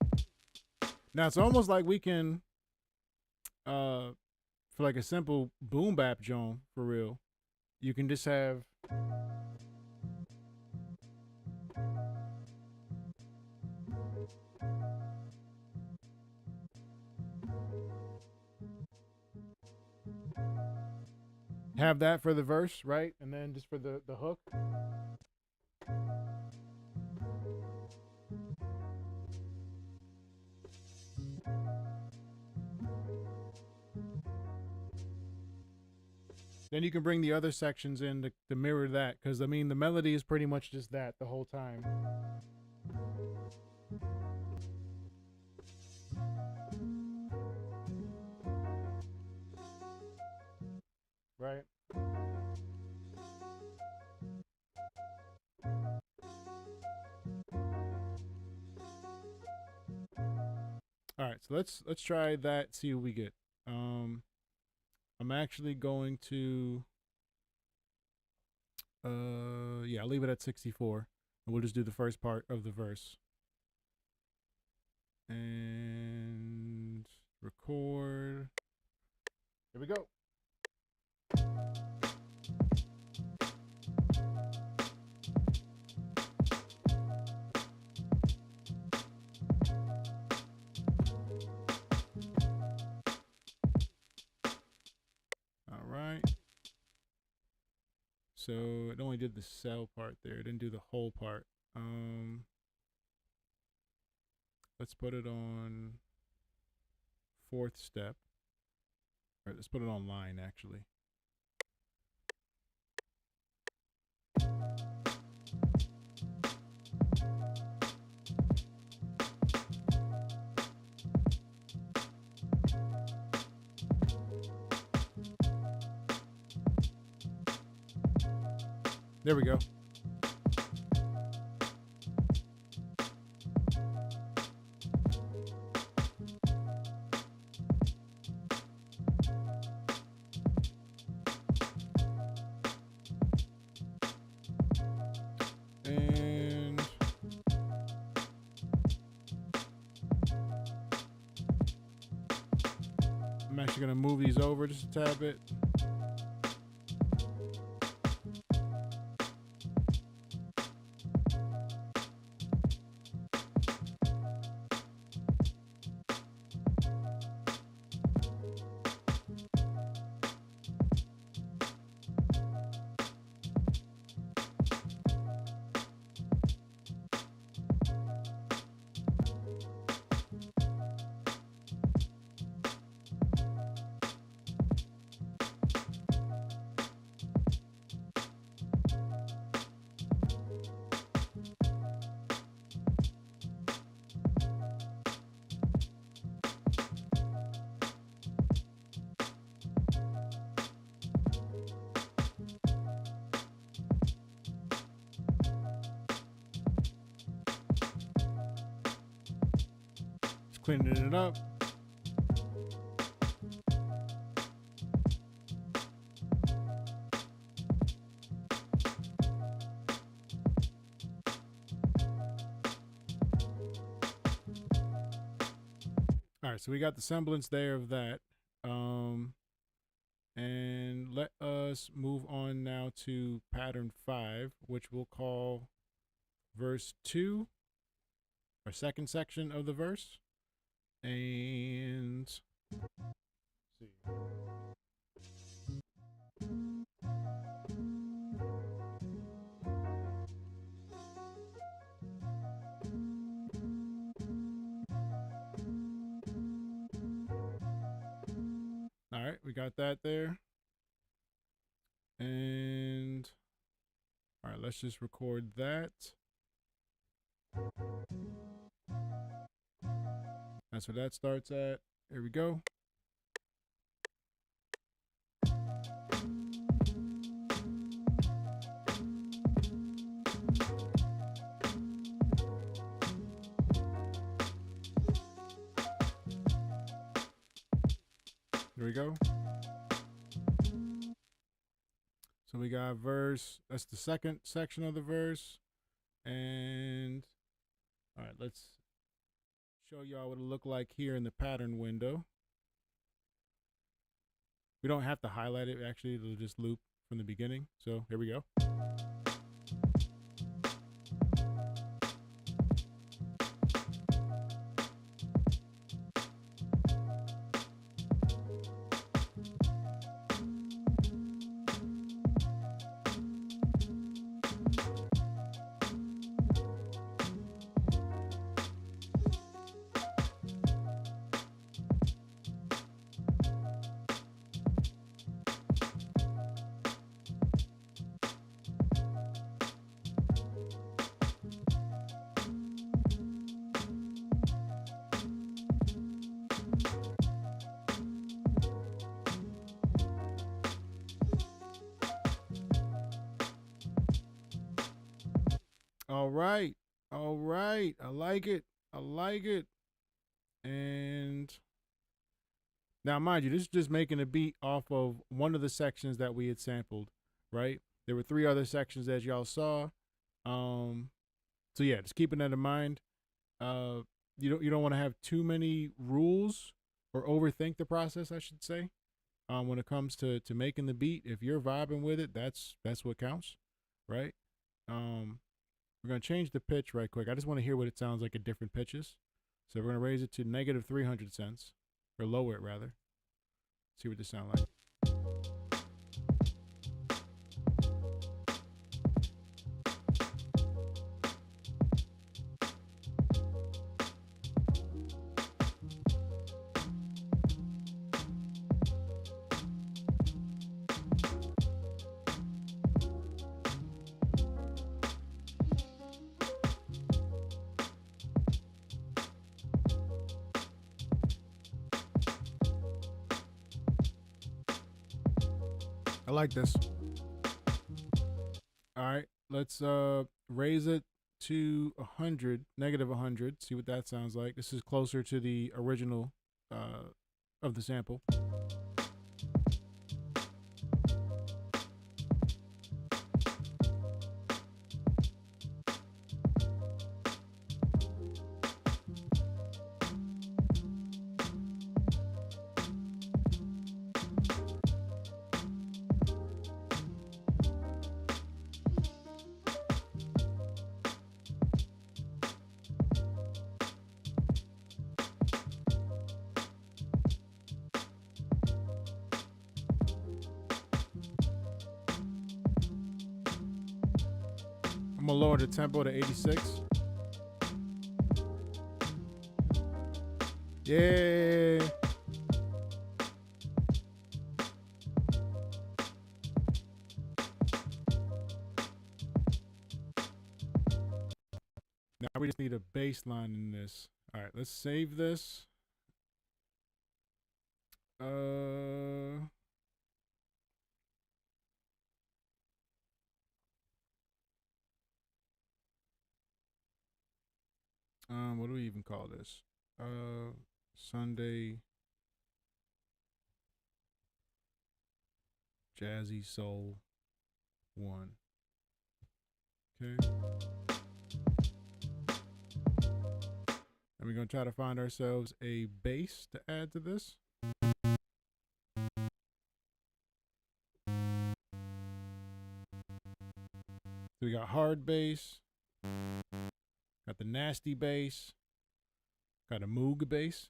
Now it's almost like we can, for like a simple boom bap joint for real, you can just have that for the verse, right? And then just for the hook. Then you can bring the other sections in to mirror that, because I mean the melody is pretty much just that the whole time. Right? All right, so let's try that, see what we get. I'm actually going to yeah, I'll leave it at 64. And we'll just do the first part of the verse. And record. Here we go. So it only did the cell part there. It didn't do the whole part. Let's put it on fourth step. All right, let's put it on line actually. There we go. And I'm actually going to move these over just a tad bit. Cleaning it up. All right, so we got the semblance there of that. And let us move on now to pattern 5, which we'll call verse 2, our second section of the verse. And see. All right, we got that there. And all right, let's just record that. That's where that starts at. Here we go. Here we go. So we got verse, that's the second section of the verse. And all right, let's show y'all what it looked like here in the pattern window. We don't have to highlight it, actually, it'll just loop from the beginning. So here we go. All right. All right. I like it. I like it. And now, mind you, this is just making a beat off of one of the sections that we had sampled, right? There were 3 other sections as y'all saw. So yeah, just keeping that in mind. You don't want to have too many rules or overthink the process, I should say. When it comes to making the beat, if you're vibing with it, that's what counts, right? We're gonna change the pitch right quick. I just want to hear what it sounds like at different pitches. So we're gonna raise it to negative 300 cents, or lower it rather. See what this sounds like. I like this. All right, let's raise it to 100, negative 100. See what that sounds like. This is closer to the original of the sample. I'm gonna lower the tempo to 86. Yeah. Now we just need a bass line in this. All right, let's save this. What do we even call this? Sunday Jazzy Soul 1. Okay. And we're gonna try to find ourselves a bass to add to this. So we got hard bass, got the nasty bass, got a Moog bass.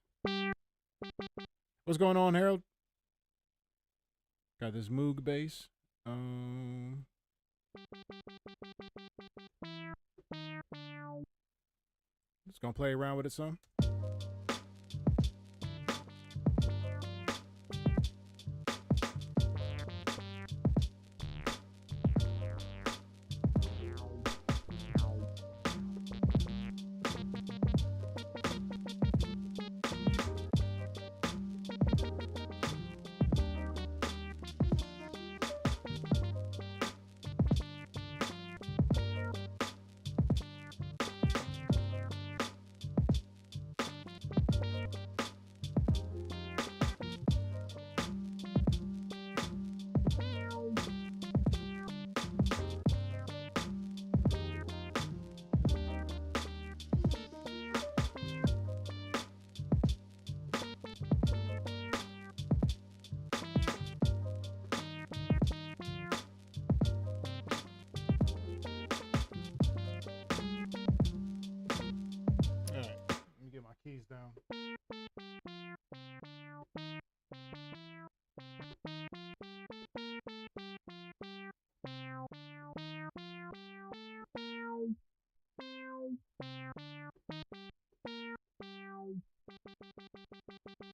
What's going on, Harold? Got this Moog bass. Just gonna play around with it some. Keys down.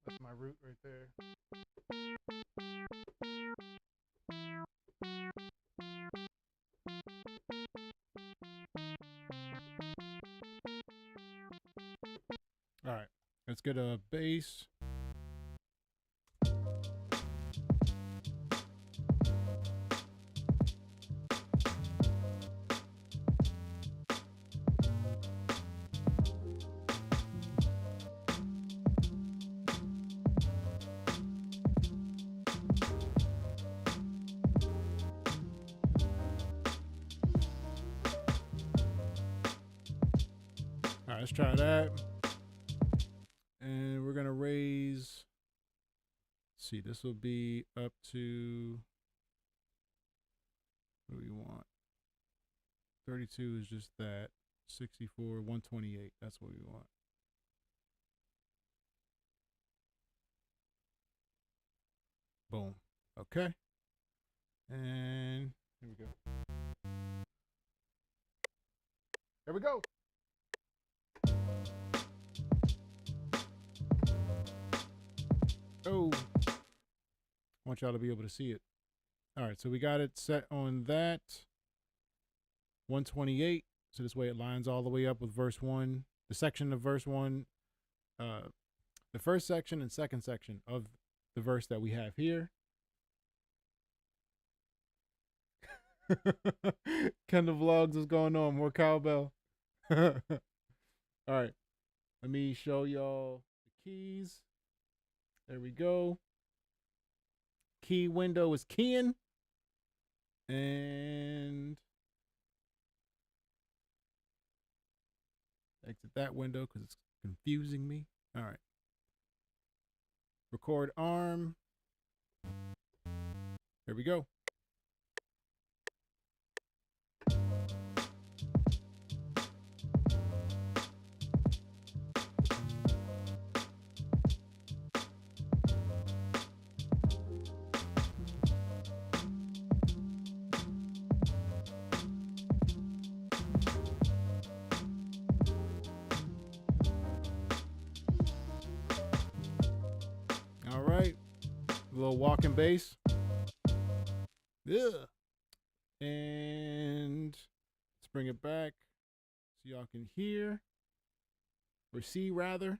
That's my root right there. All right, let's get a bass. All right, let's try that. And we're gonna raise, let's see, this will be up to, what do we want? 32 is just that. 64, 128, that's what we want. Boom. Okay. And here we go. There we go. Oh, I want y'all to be able to see it. All right, so we got it set on that 128. So this way it lines all the way up with verse 1, the section of verse 1, the first section and second section of the verse that we have here. Kendall Vlogs, what's going on? More cowbell. All right. Let me show y'all the keys. There we go. Key window is keying. And exit that window because it's confusing me. All right. Record arm. There we go. All right. A little walking bass. Yeah. And let's bring it back so y'all can hear or see rather.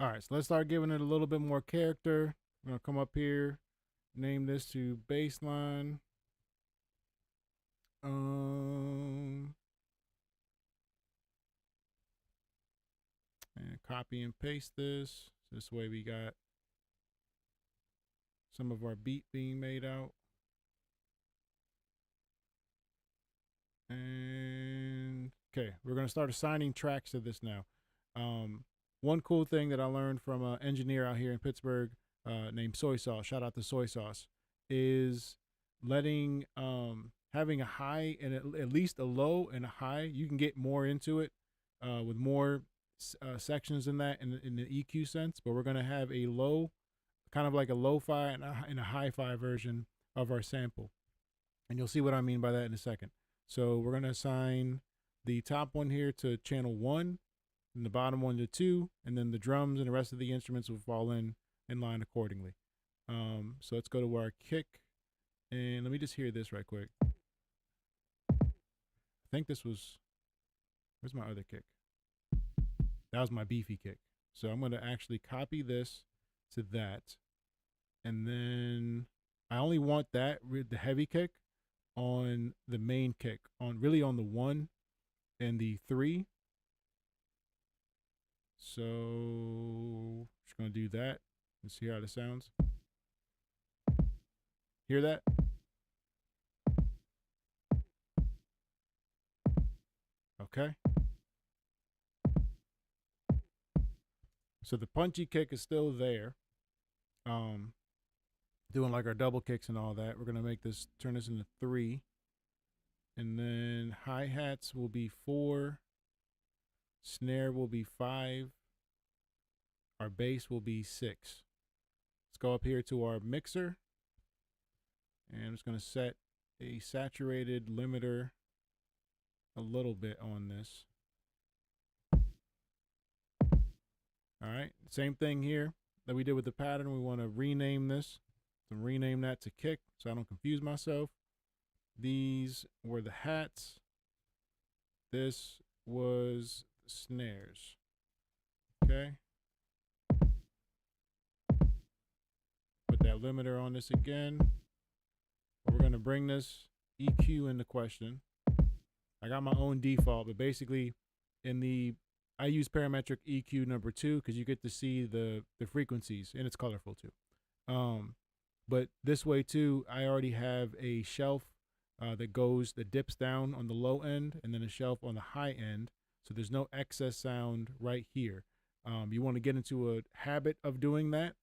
All right, so let's start giving it a little bit more character. I'm gonna come up here, name this to baseline. And copy and paste this. So this way we got some of our beat being made out. And okay, we're gonna start assigning tracks to this now. One cool thing that I learned from an engineer out here in Pittsburgh named Soy Sauce, shout out to Soy Sauce, is letting having a high and at least a low and a high. You can get more into it with more sections in that in the EQ sense, but we're gonna have a low, kind of like a lo-fi and a hi-fi version of our sample, and you'll see what I mean by that in a second. So we're gonna assign the top one here to channel 1, and the bottom one to 2, and then the drums and the rest of the instruments will fall in line accordingly. So let's go to our kick, and let me just hear this right quick. I think this was, where's my other kick? That was my beefy kick. So I'm going to actually copy this to that, and then I only want that, the heavy kick, on the main kick, on really on the 1 and the 3. So just gonna do that. Let's see how this sounds. Hear that? Okay. So the punchy kick is still there. Doing like our double kicks and all that. We're gonna make this, turn this into 3. And then hi-hats will be 4. Snare will be 5. Our bass will be 6. Let's go up here to our mixer. And I'm just going to set a saturated limiter a little bit on this. All right, same thing here that we did with the pattern. We want to rename this. So rename that to kick so I don't confuse myself. These were the hats. This was the snares. Okay. limiter on this again. But we're going to bring this EQ into question. I got my own default, but basically I use parametric EQ number 2 because you get to see the frequencies, and it's colorful too. But this way too, I already have a shelf that dips down on the low end, and then a shelf on the high end. So there's no excess sound right here. You want to get into a habit of doing that,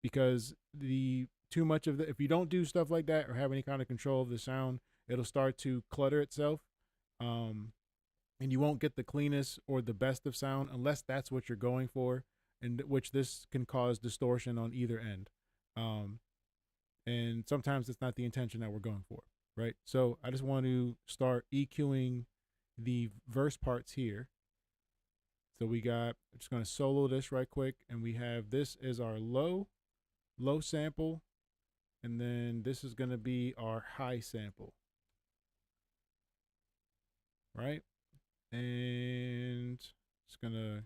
because if you don't do stuff like that or have any kind of control of the sound, it'll start to clutter itself, and you won't get the cleanest or the best of sound unless that's what you're going for, and which this can cause distortion on either end. And sometimes it's not the intention that we're going for, right? So I just want to start EQing the verse parts here. So I'm just going to solo this right quick, and we have this as our low sample, and then this is going to be our high sample, right? And just going to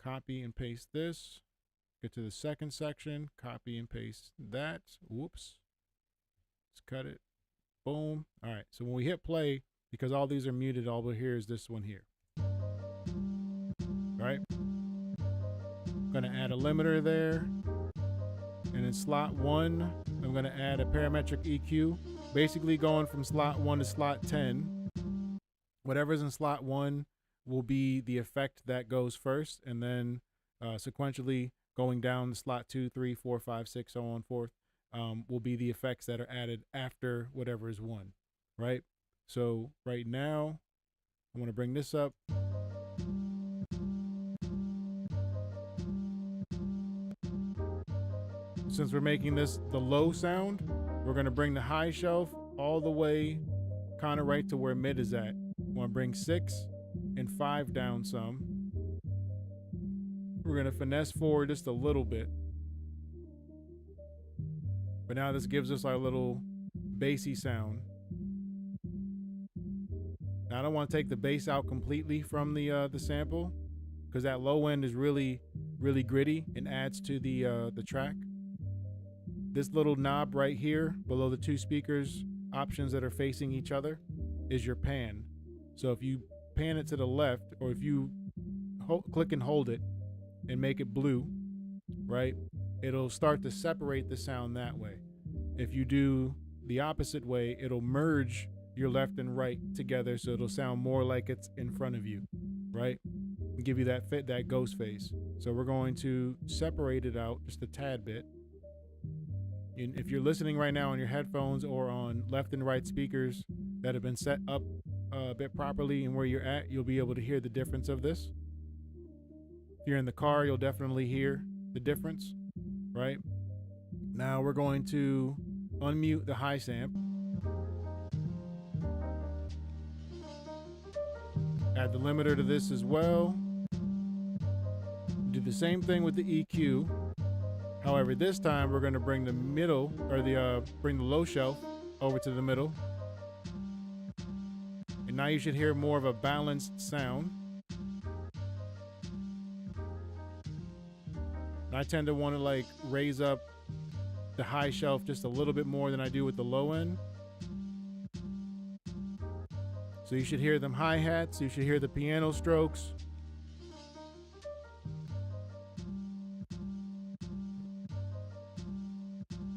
copy and paste this. Get to the second section, copy and paste that. Whoops. Let's cut it. Boom. All right. So when we hit play, because all these are muted, all we'll hear is this one here. All right. I'm going to add a limiter there. And in slot 1, I'm going to add a parametric EQ, basically going from slot 1 to slot 10. Whatever's in slot 1 will be the effect that goes first, and then sequentially going down to slot 2, 3, 4, 5, 6, so on forth, will be the effects that are added after whatever is 1, right? So right now, I want to bring this up. Since we're making this the low sound, we're going to bring the high shelf all the way kind of right to where mid is at. I want to bring 6 and 5 down some. We're going to finesse forward just a little bit. But now this gives us our little bassy sound. Now I don't want to take the bass out completely from the sample, because that low end is really, really gritty and adds to the track. This little knob right here below the 2 speakers options that are facing each other is your pan. So if you pan it to the left, or if you click and hold it and make it blue, right, it'll start to separate the sound that way. If you do the opposite way, it'll merge your left and right together, so it'll sound more like it's in front of you, right, and give you that ghost face. So we're going to separate it out just a tad bit. And if you're listening right now on your headphones or on left and right speakers that have been set up a bit properly and where you're at, you'll be able to hear the difference of this. If you're in the car, you'll definitely hear the difference, right? Now we're going to unmute the high samp. Add the limiter to this as well. Do the same thing with the EQ. However, this time we're going to bring the middle, or bring the low shelf over to the middle. And now you should hear more of a balanced sound. I tend to want to raise up the high shelf just a little bit more than I do with the low end. So you should hear them hi-hats, you should hear the piano strokes.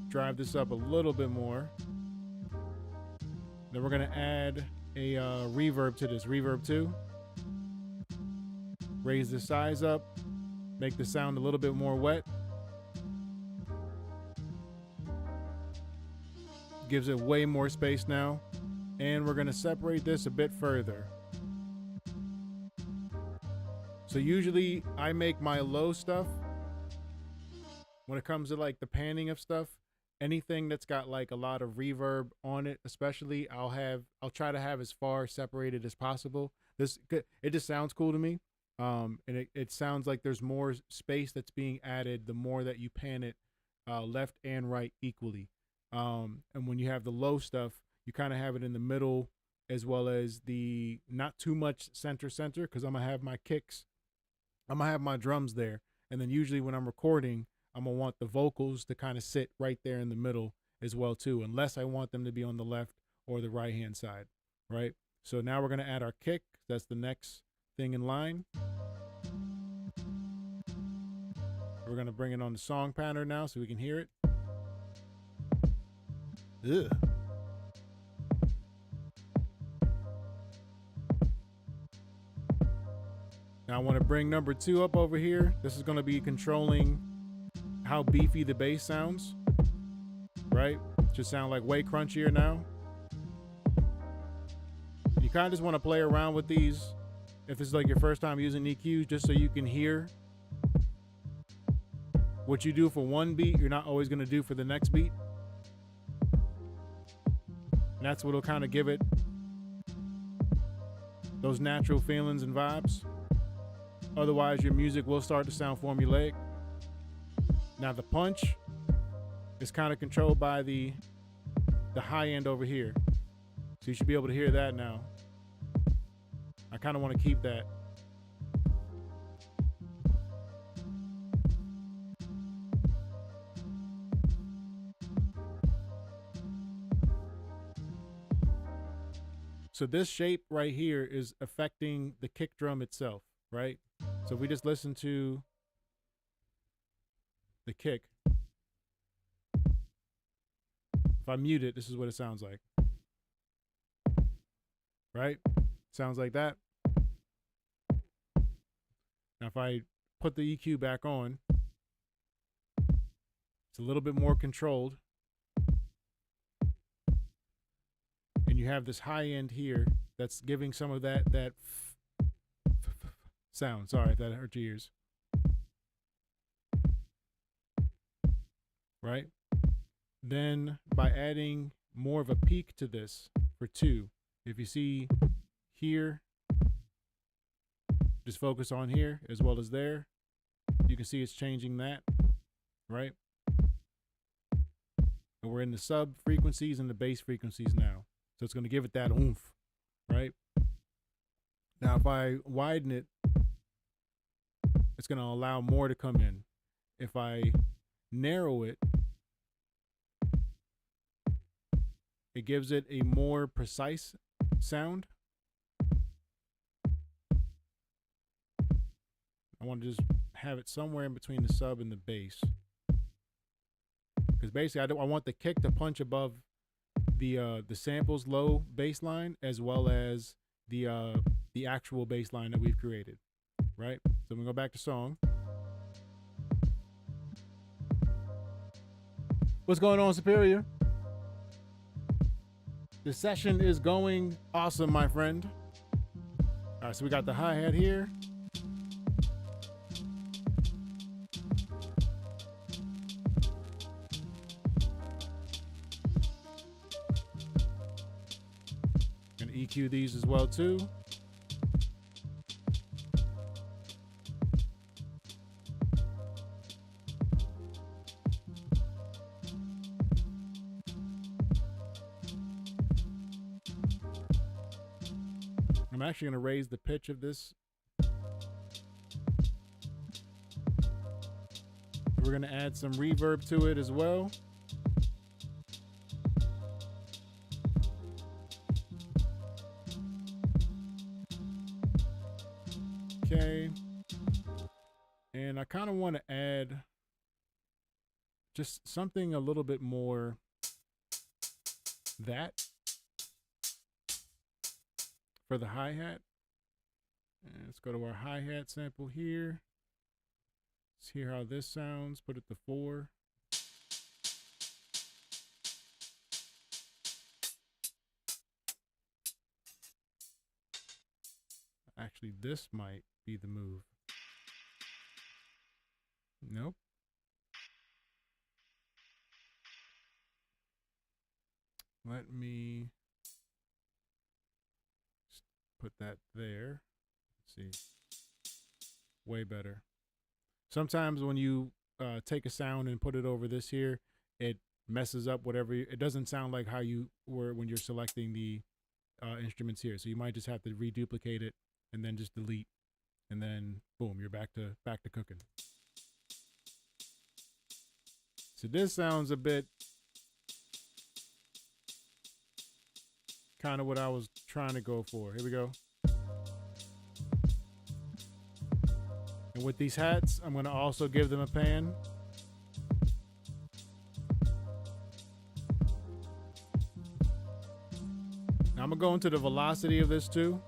Drive this up a little bit more. Then we're going to add a reverb to this, reverb 2. Raise the size up, make the sound a little bit more wet. Gives it way more space now. And we're going to separate this a bit further. So usually I make my low stuff, when it comes to the panning of stuff, anything that's got a lot of reverb on it, especially, I'll try to have as far separated as possible. It just sounds cool to me. And it sounds like there's more space that's being added the more that you pan it left and right equally. And when you have the low stuff, you kind of have it in the middle, as well as the not too much center, because I'm going to have my kicks, I'm going to have my drums there. And then usually when I'm recording, I'm gonna want the vocals to kind of sit right there in the middle as well too, unless I want them to be on the left or the right hand side, right? So now we're gonna add our kick. That's the next thing in line. We're gonna bring it on the song pattern now so we can hear it. Ugh. Now I want to bring number 2 up over here. This is going to be controlling how beefy the bass sounds, right? Should sound like way crunchier now. You kind of just want to play around with these if this is like your first time using EQs, just so you can hear what you do for one beat, you're not always going to do for the next beat. And that's what'll kind of give it those natural feelings and vibes. Otherwise, your music will start to sound formulaic. Now, the punch is kind of controlled by the high end over here. So you should be able to hear that now. I kind of want to keep that. So this shape right here is affecting the kick drum itself, right? So if we just listen to the kick, if I mute it, this is what it sounds like, right? Sounds like that. Now if I put the EQ back on, it's a little bit more controlled. And you have this high end here that's giving some of that sound. Sorry if that hurt your ears. Right? Then by adding more of a peak to this for 2, if you see here, just focus on here as well as there. You can see it's changing that, right? And we're in the sub frequencies and the bass frequencies now. So it's going to give it that oomph, right? Now, if I widen it, it's going to allow more to come in. If I narrow it, it gives it a more precise sound. I want to just have it somewhere in between the sub and the bass. Because basically, I want the kick to punch above the sample's low bass line as well as the actual bass line that we've created, right? So I'm gonna go back to song. What's going on, Superior? The session is going awesome, my friend. All right, so we got the hi-hat here. Gonna EQ these as well too. I'm actually gonna raise the pitch of this. We're gonna add some reverb to it as well. Okay. And I kind of want to add just something a little bit more that for the hi-hat. And let's go to our hi-hat sample here. Let's hear how this sounds. Put it to 4. Actually, this might be the move. Nope. Let me put that there. Let's see. Way better. Sometimes when you take a sound and put it over this here, it messes up whatever. It doesn't sound like how you were when you're selecting the instruments here. So you might just have to reduplicate it and then just delete, and then boom, you're back to cooking. So this sounds a bit kind of what I was trying to go for. Here we go. And with these hats, I'm going to also give them a pan. Now I'm going to go into the velocity of this too.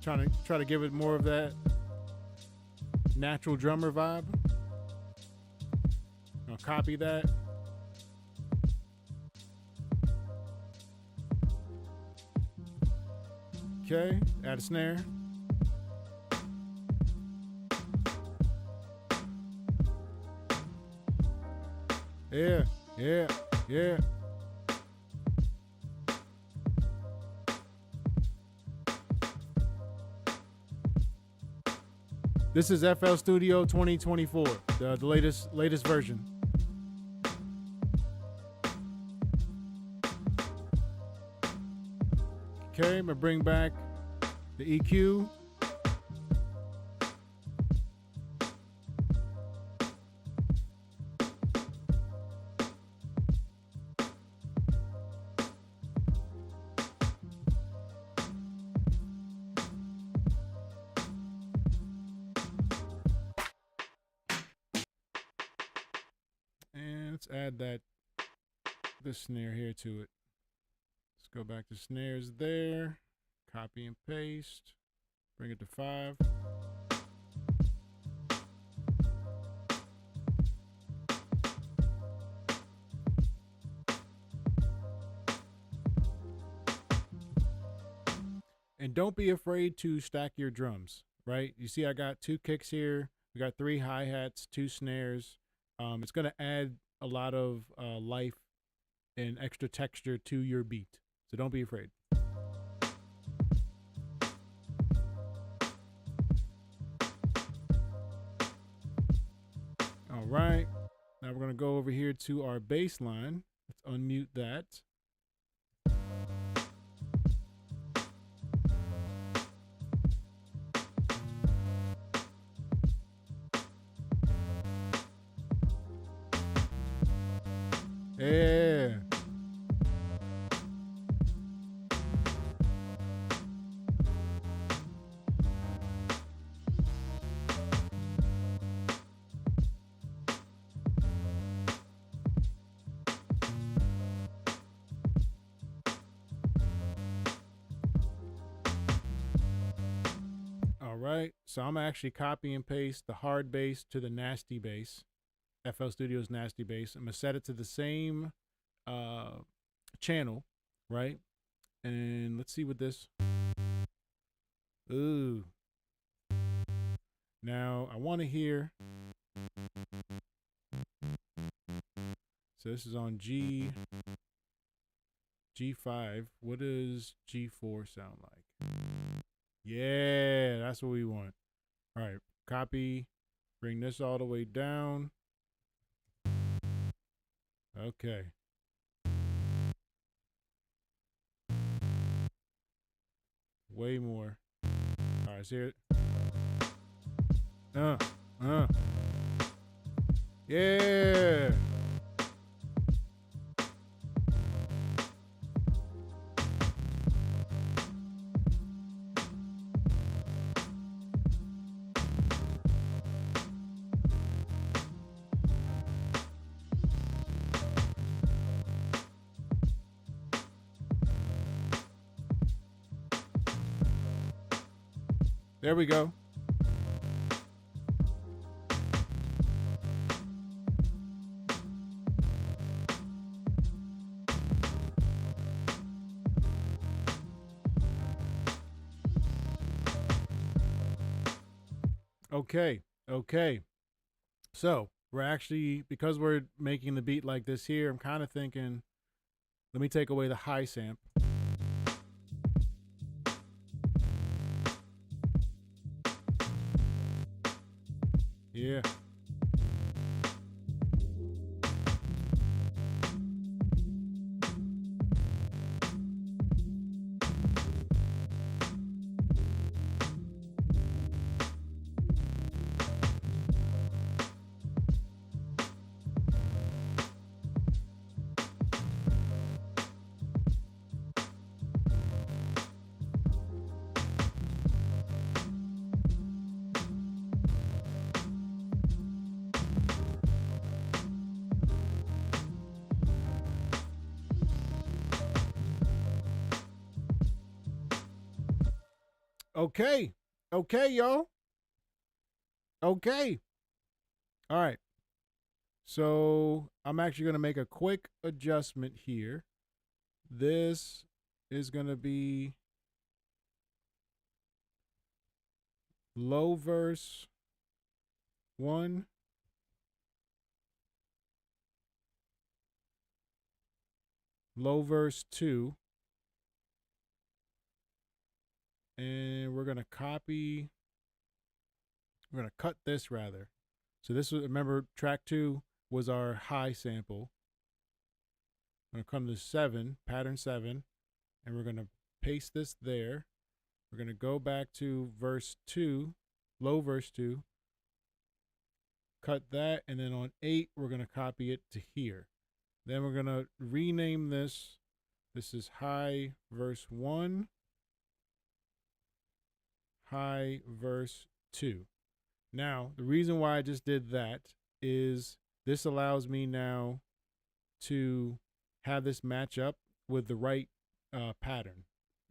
Try to give it more of that natural drummer vibe. I'll copy that. Okay, add a snare. Yeah, yeah, yeah. This is FL Studio 2024, the latest version. Okay, I'm gonna bring back the EQ. And let's add this snare here to it. Let's go back to snares there. Copy and paste. Bring it to 5. And don't be afraid to stack your drums, right? You see I got 2 kicks here. We got 3 hi-hats, 2 snares. It's going to add a lot of life and extra texture to your beat. So don't be afraid. All right. Now we're going to go over here to our bass line. Let's unmute that. Yeah. All right. So I'm actually copy and paste the hard bass to the nasty bass. FL Studio's nasty bass. I'm gonna set it to the same channel, right? And let's see what this. Ooh. Now I want to hear. So this is on G5. What does G4 sound like? Yeah, that's what we want. All right, copy. Bring this all the way down. Okay. Way more. All right, see it. Yeah. There we go. Okay. So we're actually, because we're making the beat like this here, I'm kind of thinking, let me take away the high samp. Yeah. Okay. Okay, y'all. Okay. All right. So I'm actually going to make a quick adjustment here. This is going to be low verse 1, low verse 2, and we're going to copy, we're going to cut this rather. So this was, remember, track 2 was our high sample. I'm going to come to 7, pattern 7, and we're going to paste this there. We're going to go back to verse 2, low verse 2, cut that, and then on 8, we're going to copy it to here. Then we're going to rename this. This is high verse 1, high verse 2. Now, the reason why I just did that is this allows me now to have this match up with the right pattern.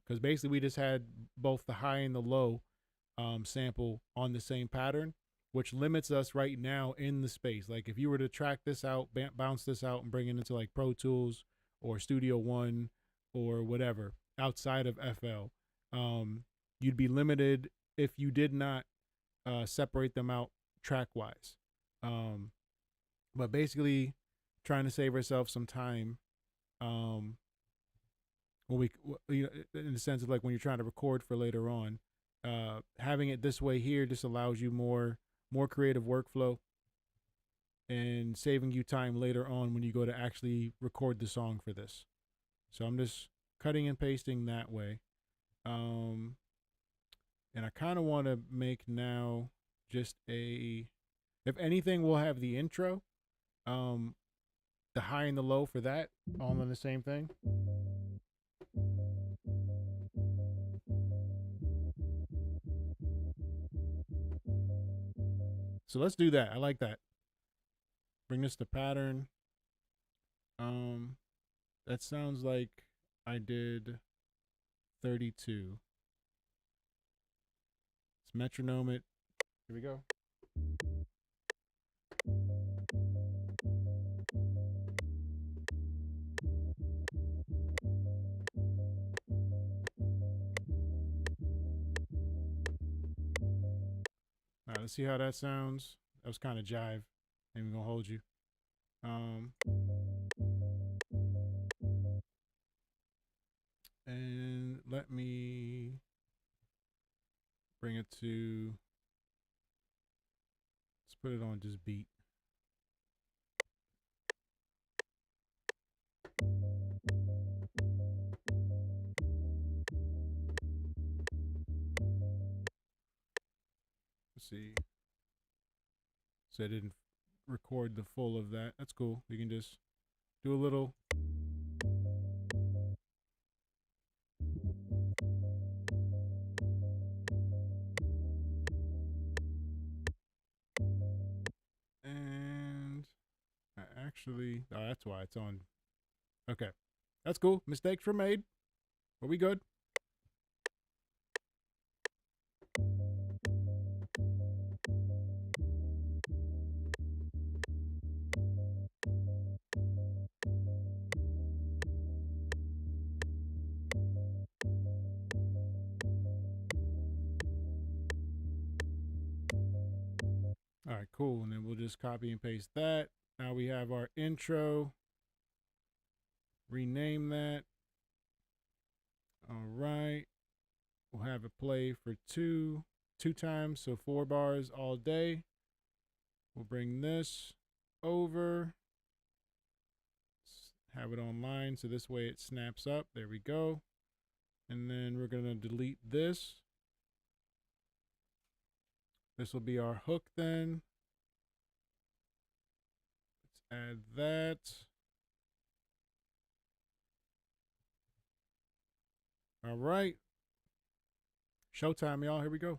Because basically we just had both the high and the low sample on the same pattern, which limits us right now in the space. Like if you were to track this out, bounce this out and bring it into like Pro Tools or Studio One or whatever outside of FL, you'd be limited if you did not separate them out track wise. But basically trying to save ourselves some time when we, you know, in the sense of like when you're trying to record for later on, having it this way here just allows you more creative workflow and saving you time later on when you go to actually record the song for this. So I'm just cutting and pasting that way. And I kind of want to make now just a, if anything, we'll have the intro, the high and the low for that all on the same thing. So let's do that. I like that. Bring this to pattern. That sounds like I did 32. Let's metronome it. Here we go. All right, let's see how that sounds. That was kind of jive. Ain't even gonna hold you. And let me bring it to, let's put it on just beat. Let's see. So I didn't record the full of that. That's cool. We can just do a little. And I actually, oh, that's why it's on. Okay. That's cool. Mistakes were made. Are we good? All right, cool. And then we'll just copy and paste that. Now we have our intro. Rename that. All right. We'll have it play for two times, so 4 bars all day. We'll bring this over. Have it online so this way it snaps up. There we go. And then we're going to delete this. This will be our hook then. Let's add that. All right. Showtime, y'all. Here we go.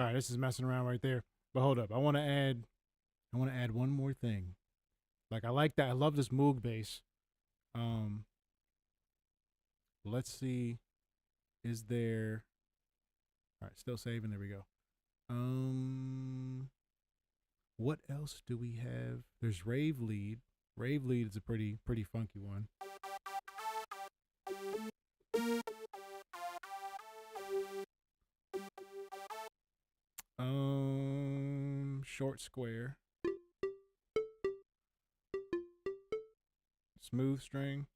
All right, this is messing around right there. But hold up, I want to add one more thing. Like I like that. I love this Moog bass. Let's see. Is there? All right, still saving. There we go. What else do we have? There's Rave Lead. Rave Lead is a pretty funky one. Short square. Smooth string.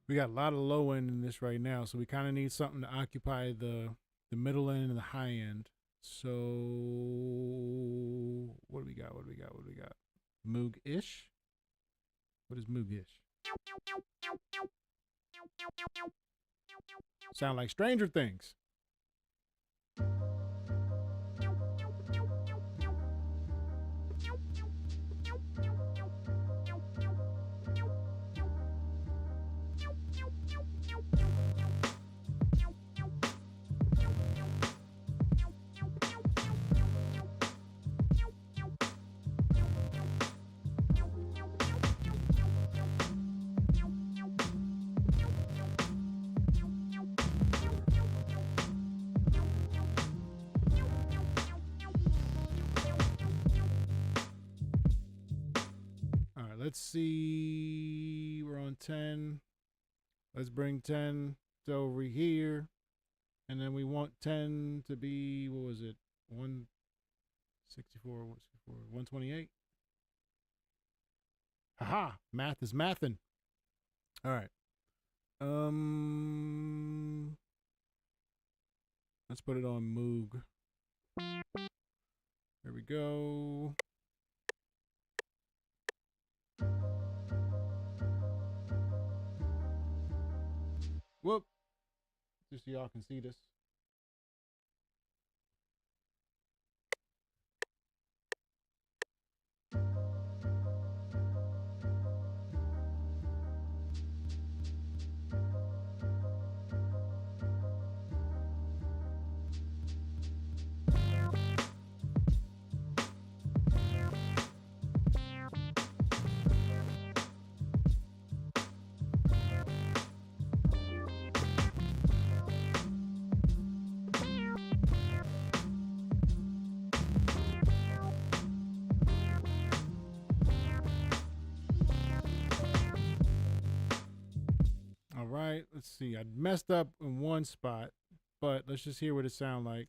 We got a lot of low end in this right now, so we kind of need something to occupy the middle end and the high end. So what do we got? What do we got? What do we got? Moog-ish? What is Moog-ish? Sound like Stranger Things. Let's see. We're on 10. Let's bring 10 to over here. And then we want 10 to be, what was it? 164, 128. Haha, math is mathin'. All right. Let's put it on Moog. There we go. Whoop. Just so y'all can see this. All right, let's see. I messed up in one spot, but let's just hear what it sounds like.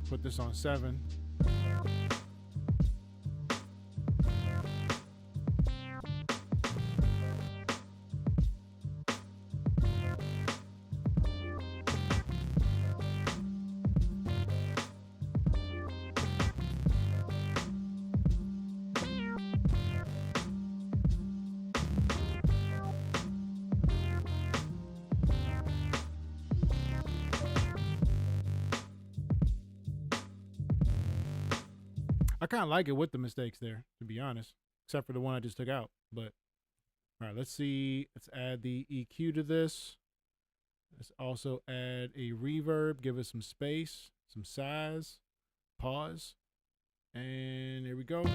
Put this on 7. I kind of like it with the mistakes there, to be honest, except for the one I just took out. But all right, let's see. Let's add the EQ to this. Let's also add a reverb, give it some space. some size, pause, and here we go.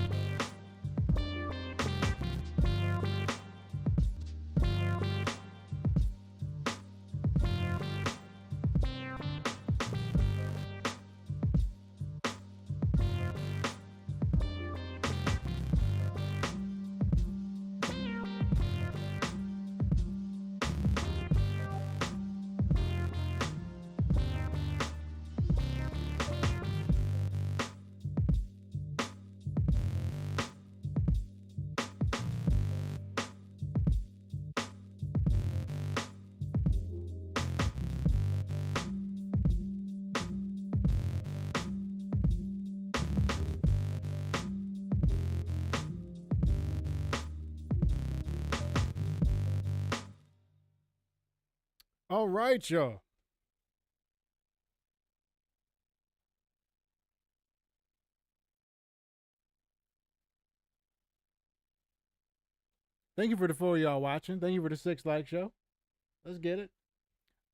All right, y'all. Thank you for the 4 y'all watching. Thank you for the 6 like show. Let's get it.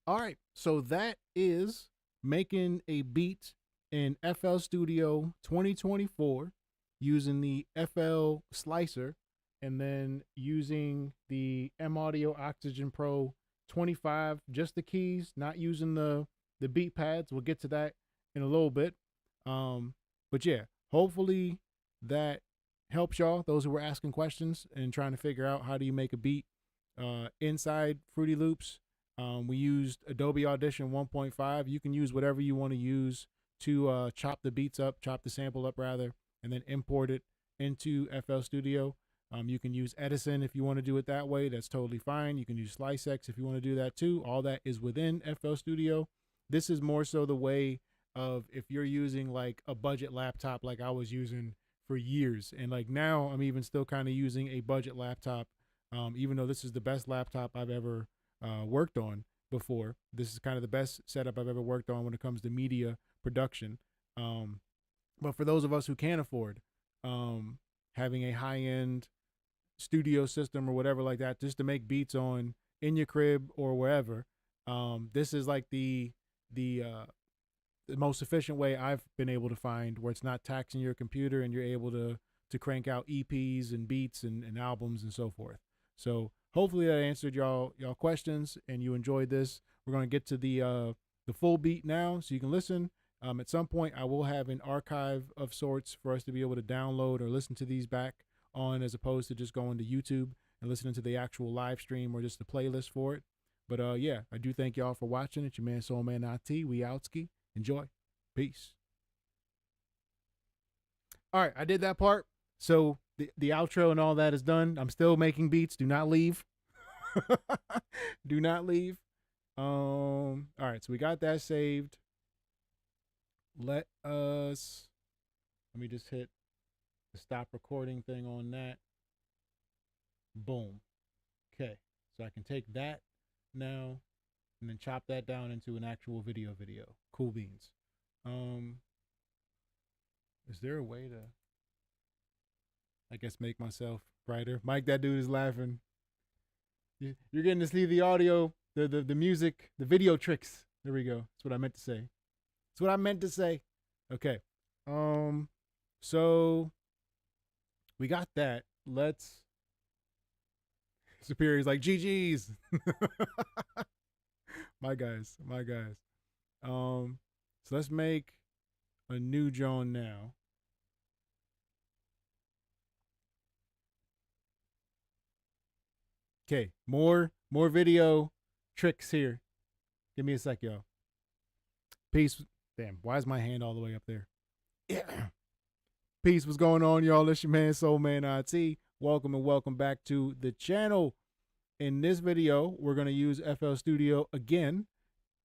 All right. So that is making a beat in FL Studio 2024 using the FL slicer and then using the M Audio Oxygen Pro 25, just the keys, not using the beat pads. We'll get to that in a little bit. But yeah, hopefully that helps y'all, those who were asking questions and trying to figure out how do you make a beat inside Fruity Loops. We used Adobe Audition 1.5. You can use whatever you want to use to chop the beats up, chop the sample up rather, and then import it into FL Studio. You can use Edison if you want to do it that way. That's totally fine. You can use SliceX if you want to do that too. All that is within FL Studio. This is more so the way of if you're using like a budget laptop like I was using for years. And like now I'm even still kind of using a budget laptop, even though this is the best laptop I've ever worked on before. This is kind of the best setup I've ever worked on when it comes to media production. But for those of us who can't afford having a high-end studio system or whatever like that, just to make beats on in your crib or wherever, this is like the most efficient way I've been able to find, where it's not taxing your computer and you're able to crank out EPs and beats and albums and so forth. So hopefully that answered y'all questions and you enjoyed this. We're going to get to the full beat now so you can listen. At some point I will have an archive of sorts for us to be able to download or listen to these back on, as opposed to just going to YouTube and listening to the actual live stream or just the playlist for it. But yeah, I do thank y'all for watching. It's your man SoulMan IT. We outski. Enjoy. Peace. All right, I did that part. So the outro and all that is done. I'm still making beats. Do not leave. Do not leave. All right, so we got that saved. Let me just hit the stop recording thing on that. Boom. Okay, so I can take that now and then chop that down into an actual video. Cool beans. Is there a way to, I guess, make myself brighter? Mike, that dude is laughing. You're getting to see the audio, the music, the video tricks. There we go. That's what I meant to say. That's what I meant to say. Okay. So we got that. Let's. Superior's like, GG's. my guys. So let's make a new Joan now. Okay, more video tricks here. Give me a sec, y'all. Peace. Damn, why is my hand all the way up there? Yeah. Peace, what's going on, y'all? It's your man, SoulMan IT. Welcome and welcome back to the channel. In this video, we're going to use FL Studio again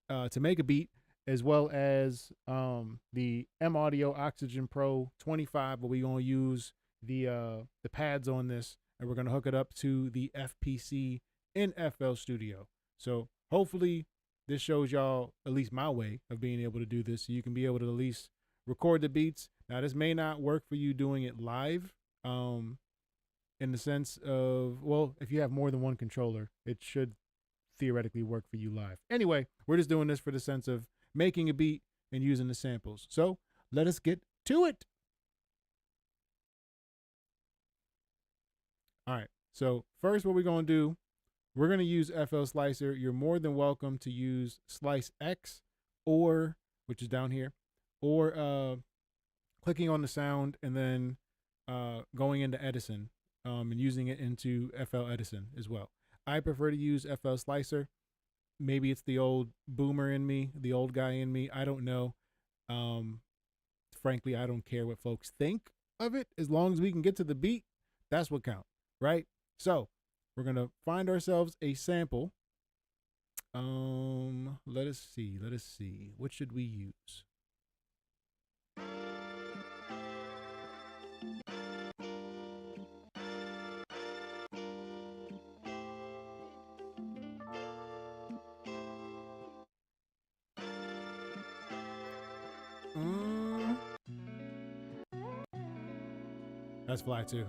to make a beat, as well as the M Audio Oxygen Pro 25, but we're going to use the pads on this, and we're going to hook it up to the FPC in FL Studio. So hopefully this shows y'all at least my way of being able to do this, so you can be able to at least record the beats. Now, this may not work for you doing it live, in the sense of, well, if you have more than one controller, it should theoretically work for you live. Anyway, we're just doing this for the sense of making a beat and using the samples. So let us get to it. All right. So first, what we're going to do, we're going to use FL Slicer. You're more than welcome to use Slice X, or, which is down here, or clicking on the sound and then going into Edison and using it into FL Edison as well. I prefer to use FL Slicer. Maybe it's the old boomer in me, the old guy in me. I don't know. Frankly, I don't care what folks think of it. As long as we can get to the beat, that's what counts, right? So we're going to find ourselves a sample. Let us see. What should we use? That's fly too.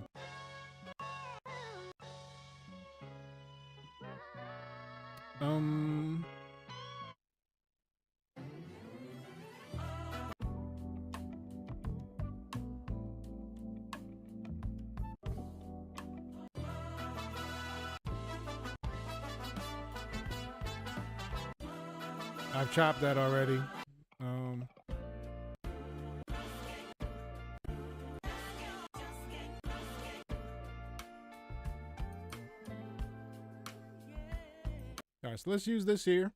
I've chopped that already. All right, so let's use this here.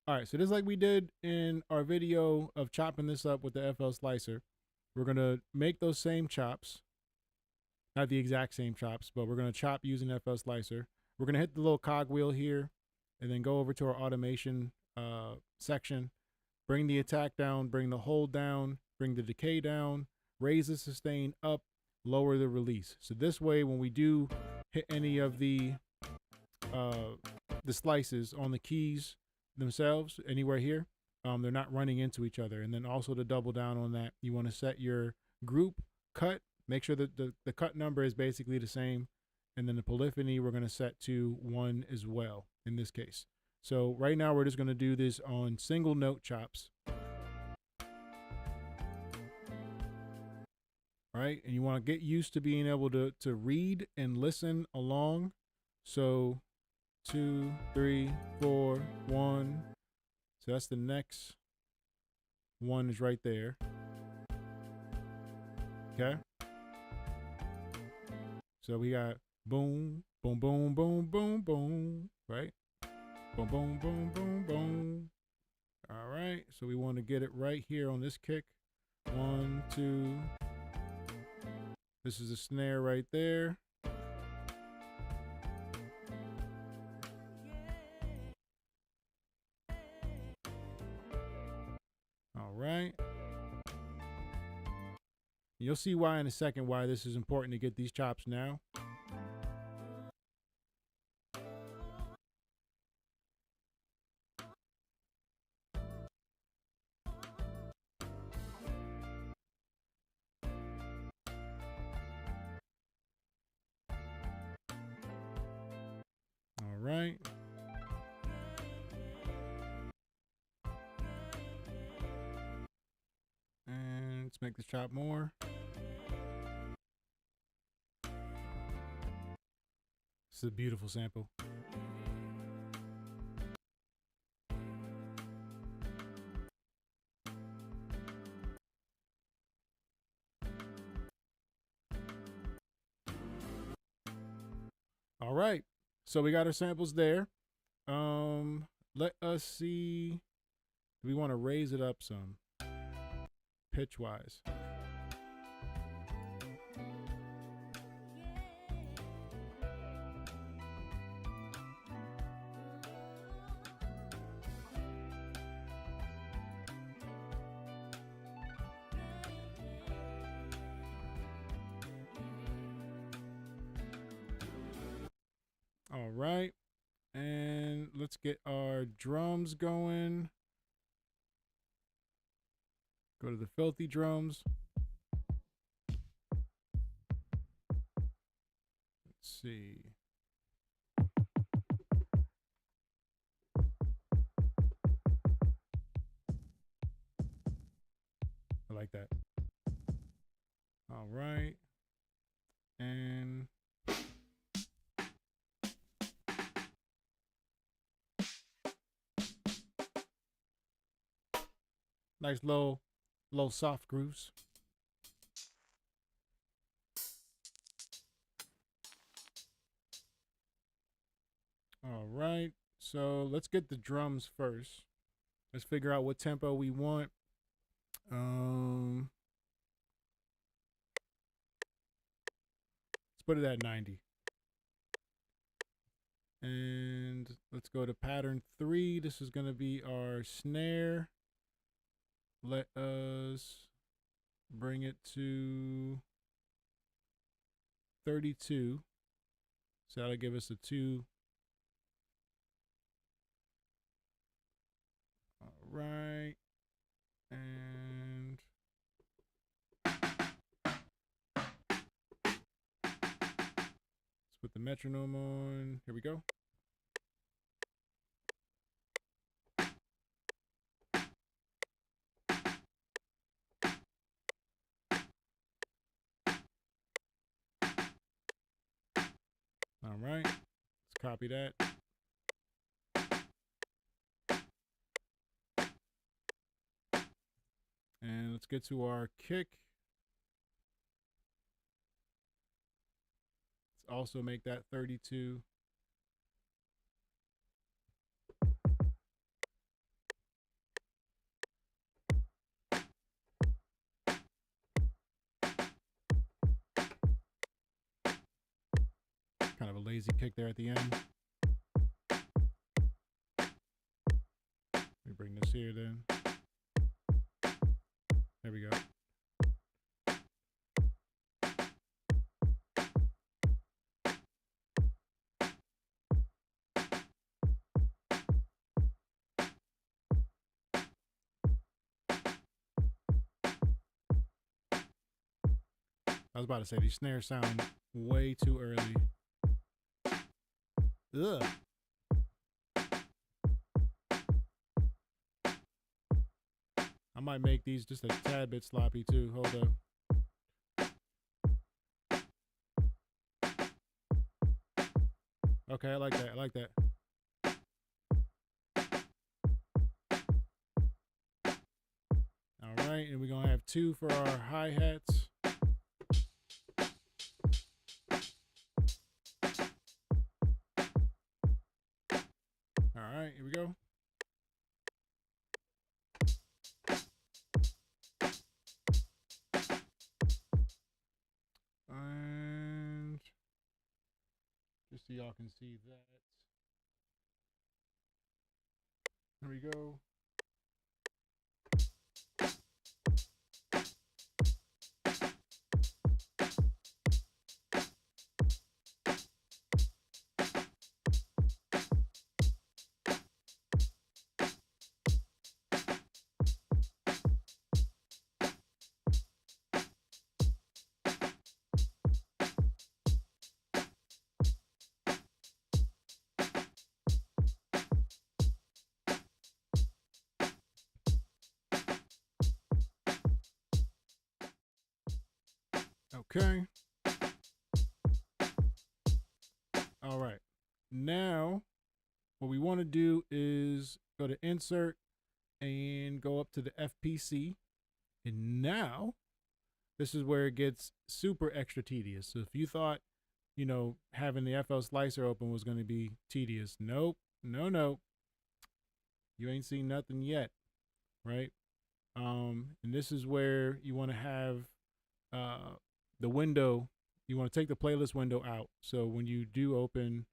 All right, so just like we did in our video of chopping this up with the FL Slicer, we're going to make those same chops. Not the exact same chops, but we're going to chop using FL Slicer. We're going to hit the little cogwheel here and then go over to our automation section, bring the attack down, bring the hold down, bring the decay down, raise the sustain up, lower the release. So this way, when we do hit any of the slices on the keys themselves, anywhere here, they're not running into each other. And then also to double down on that, you want to set your group cut. Make sure that the cut number is basically the same. And then the polyphony, we're going to set to 1 as well in this case. So right now, we're just going to do this on single note chops. All right. And you want to get used to being able to read and listen along. So 2, 3, 4, 1. So that's the next one is right there. Okay. So we got boom, boom, boom, boom, boom, boom, right? Boom, boom, boom, boom, boom. All right. So we want to get it right here on this kick. 1, 2. This is a snare right there. All right. You'll see why in a second why this is important to get these chops now. All right. And let's make this chop more. This is a beautiful sample. All right. So we got our samples there. Let us see. Do we want to raise it up some pitch wise? All right. And let's get our drums going. Go to the filthy drums. Let's see. like that. All right. And nice low soft grooves. All right. So let's get the drums first. Let's figure out what tempo we want. Let's put it at 90. And let's go to pattern 3. This is going to be our snare. Let us bring it to 32. So that'll give us a 2. All right. And let's put the metronome on. Here we go. All right. Let's copy that. And let's get to our kick. Let's also make that 32. Kind of a lazy kick there at the end. Let me bring this here then. There we go. I was about to say, these snares sound way too early. Ugh. I might make these just a tad bit sloppy too. Hold up. Okay, I like that. I like that. All right, and we're going to have 2 for our hi-hats. All right, here we go. And just so y'all can see that. There we go. Okay. All right. Now, what we want to do is go to Insert and go up to the FPC. And now, this is where it gets super extra tedious. So if you thought, you know, having the FL Slicer open was going to be tedious, nope, no. You ain't seen nothing yet, right? And this is where you want to have the window. You want to take the playlist window out. So when you do open,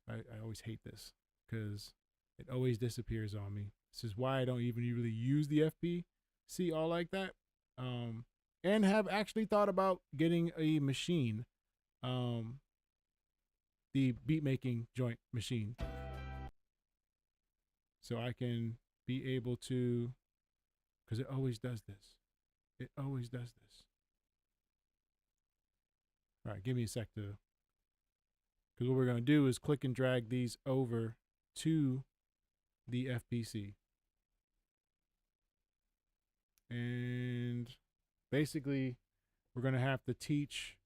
I always hate this because it always disappears on me. This is why I don't even really use the FPC all like that. And have actually thought about getting a machine, the beat making joint machine, so I can be able to, because it always does this. It always does this. All right, give me a sec to, because what we're going to do is click and drag these over to the FPC. And basically, we're going to have to teach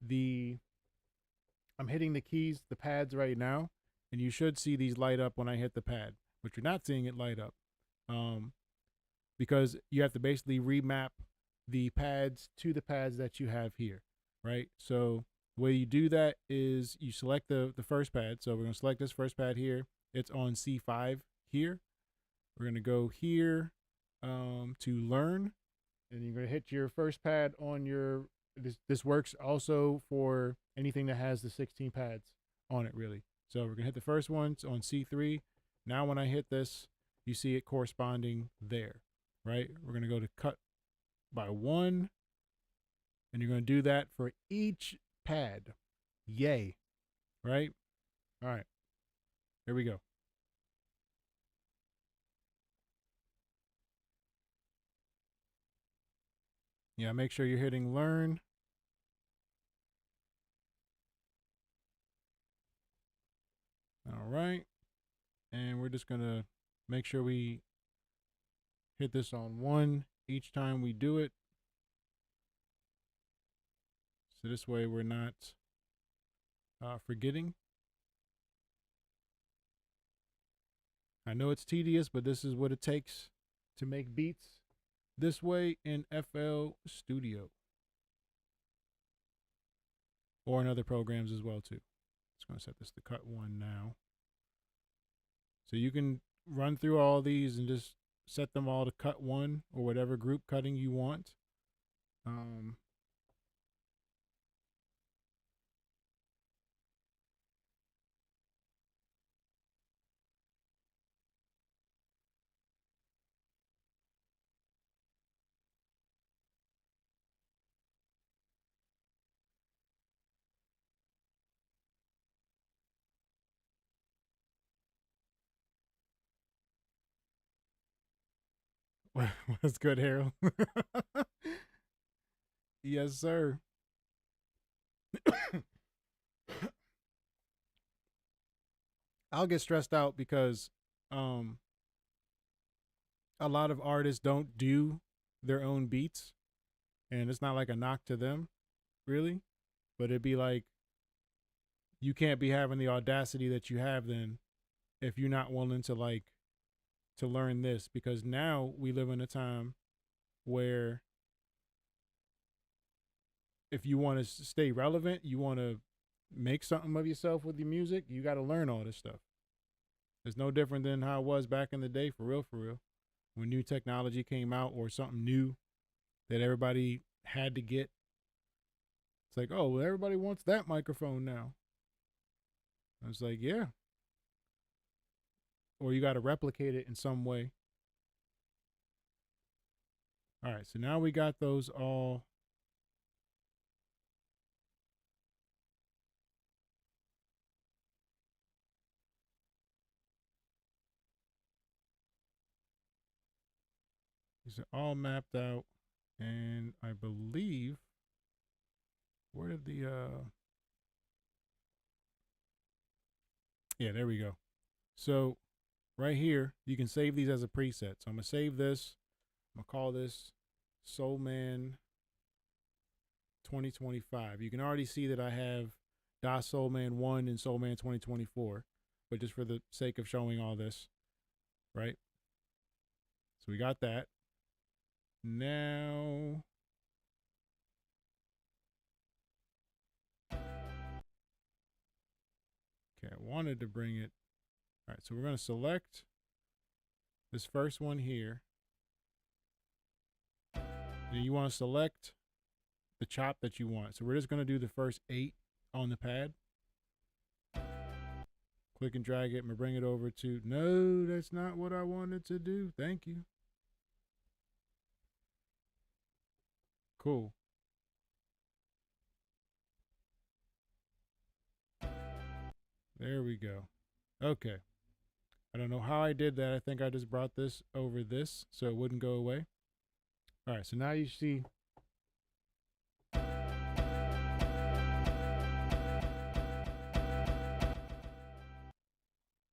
the, I'm hitting the keys, the pads right now, and you should see these light up when I hit the pad, but you're not seeing it light up. Because you have to basically remap the pads to the pads that you have here, right? So the way you do that is you select the first pad. So we're going to select this first pad here. It's on C5 here. We're going to go here to learn, and you're going to hit your first pad on your, this works also for anything that has the 16 pads on it, really. So we're going to hit the first one. It's on C3. Now when I hit this, you see it corresponding there, right? We're going to go to cut by 1, and you're going to do that for each pad. Yay, right? All right, here we go. Yeah, make sure you're hitting learn. All right, and we're just going to make sure we hit this on 1 each time we do it. So this way we're not forgetting. I know it's tedious, but this is what it takes to make beats this way in FL Studio. Or in other programs as well too. Just going to set this to cut 1 now. So you can run through all these and just set them all to cut 1 or whatever group cutting you want. What's good, Harold? Yes, sir. I'll get stressed out because a lot of artists don't do their own beats, and it's not like a knock to them, really, but it'd be like you can't be having the audacity that you have then if you're not willing to like to learn this, because now we live in a time where if you want to stay relevant, you want to make something of yourself with your music, you got to learn all this stuff. It's no different than how it was back in the day, for real, when new technology came out or something new that everybody had to get. It's like, oh, well, everybody wants that microphone now. I was like, yeah. Or you got to replicate it in some way. All right, so now we got those all. These are all mapped out, and I believe, where did the yeah, there we go. So right here, you can save these as a preset. So I'm gonna save this. I'm gonna call this SoulMan 2025. You can already see that I have SoulMan 1 and SoulMan 2024, but just for the sake of showing all this, right? So we got that. Now, okay, I wanted to bring it. All right, so we're going to select this first one here. Then you want to select the chop that you want. So we're just going to do the first 8 on the pad. Click and drag it. I'm going to bring it over to, no, that's not what I wanted to do. Thank you. Cool. There we go. Okay. I don't know how I did that. I think I just brought this over this so it wouldn't go away. All right, so now you see.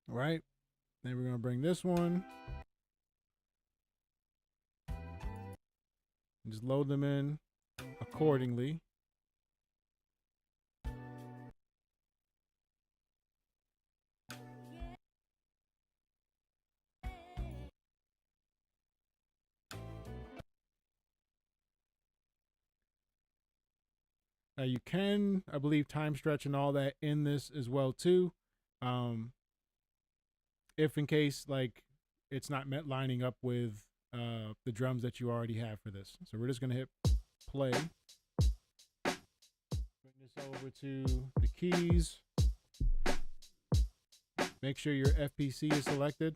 Right. Then we're going to bring this one. And just load them in accordingly. Now you can, I believe, time stretch and all that in this as well too. If in case like it's not lining up with the drums that you already have for this. So we're just gonna hit play. Bring this over to the keys. Make sure your FPC is selected.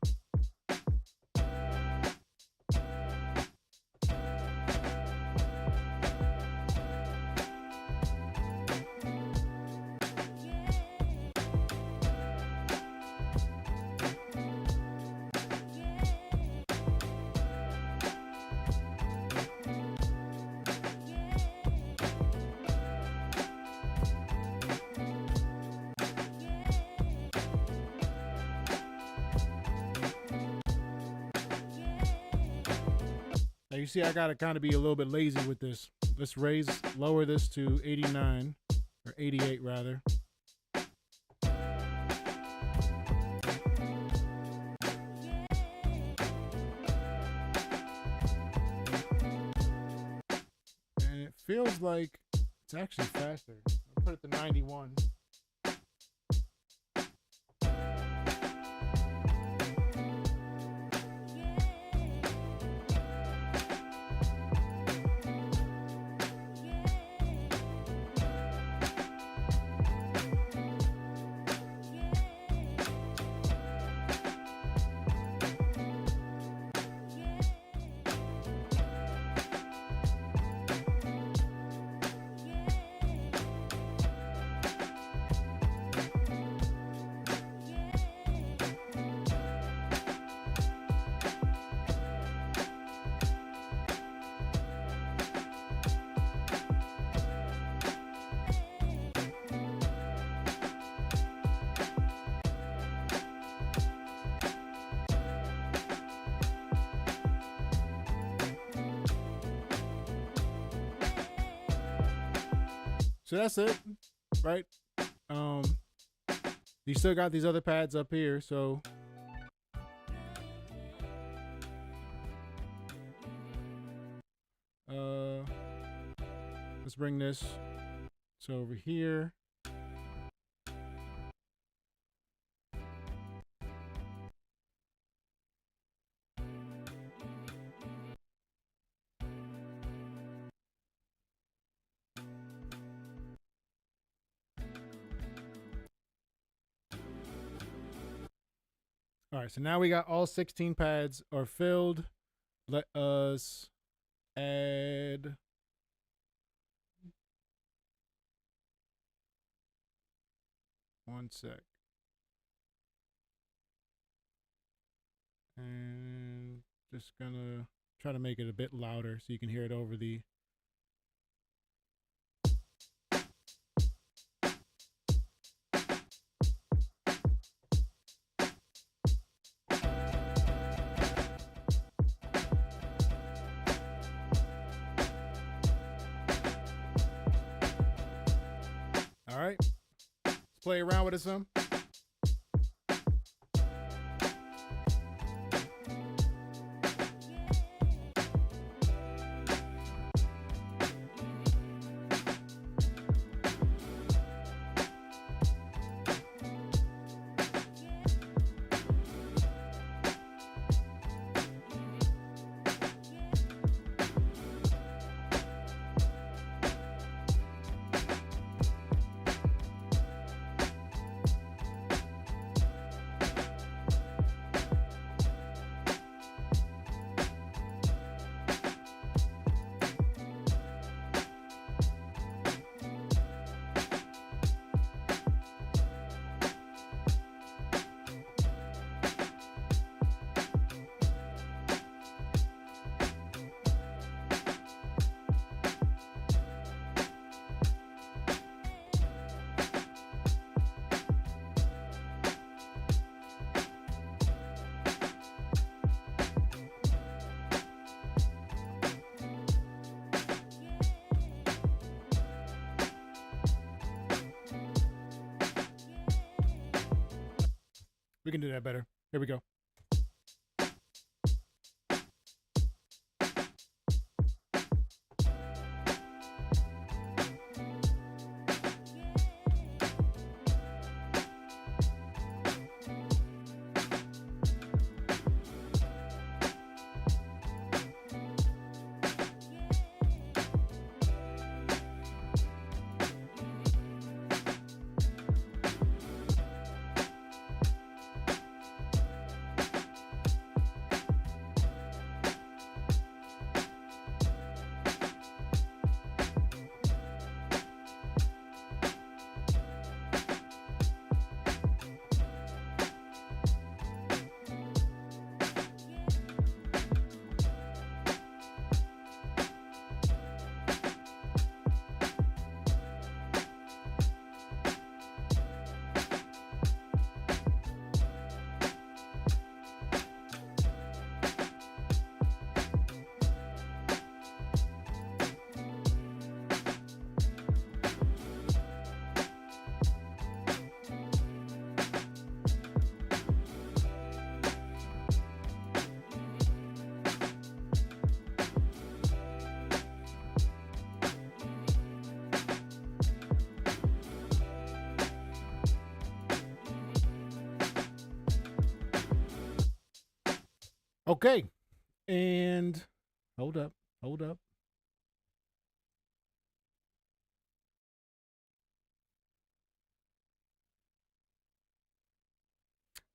Now you see I gotta kind of be a little bit lazy with this. Let's lower this to 89, or 88 rather. And it feels like it's actually faster. I'll put it to 91. So that's it, right? You still got these other pads up here, so let's bring this over here. All right, so now we got all 16 pads are filled. Let us add one sec. And just gonna try to make it a bit louder so you can hear it over the All right, let's play around with it some. We can do that better. Here we go. Okay. And hold up.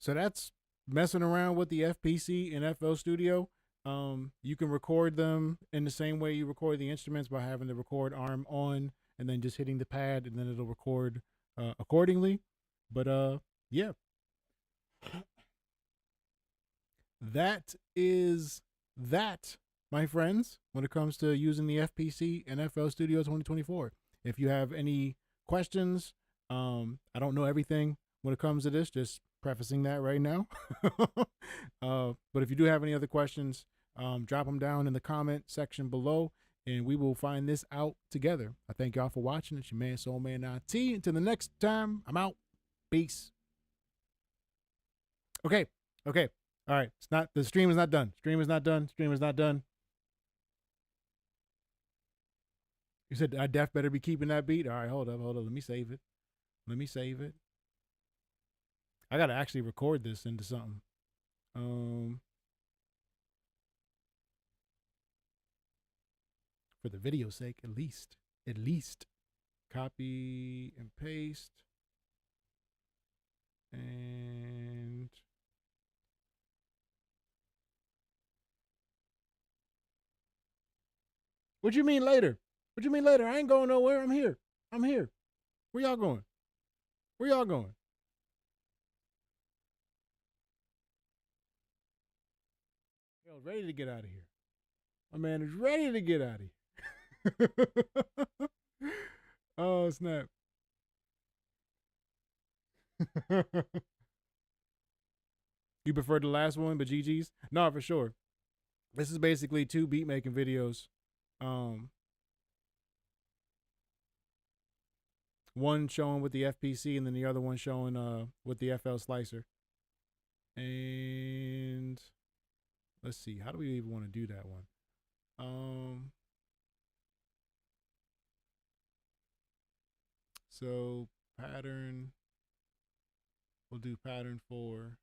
So that's messing around with the FPC and FL Studio. You can record them in the same way you record the instruments by having the record arm on and then just hitting the pad, and then it'll record accordingly. But yeah. That is that, my friends, when it comes to using the FPC and FL Studio 2024. If you have any questions, I don't know everything when it comes to this, just prefacing that right now. But if you do have any other questions, drop them down in the comment section below, and we will find this out together. I thank y'all for watching. It's your man, SoulMan IT. Until the next time, I'm out. Peace. Okay. All right. The stream is not done. Stream is not done. You said I def better be keeping that beat. All right, hold up. Let me save it. I gotta actually record this into something. For the video's sake, at least. Copy and paste. And what you mean later? I ain't going nowhere. I'm here. Where y'all going? Yo, ready to get out of here. My man is ready to get out of here. Oh, snap. You prefer the last one, but GG's? No, for sure. This is basically 2 beat making videos. One showing with the FPC and then the other one showing with the FL slicer. And let's see, how do we even want to do that one? So pattern, we'll do pattern 4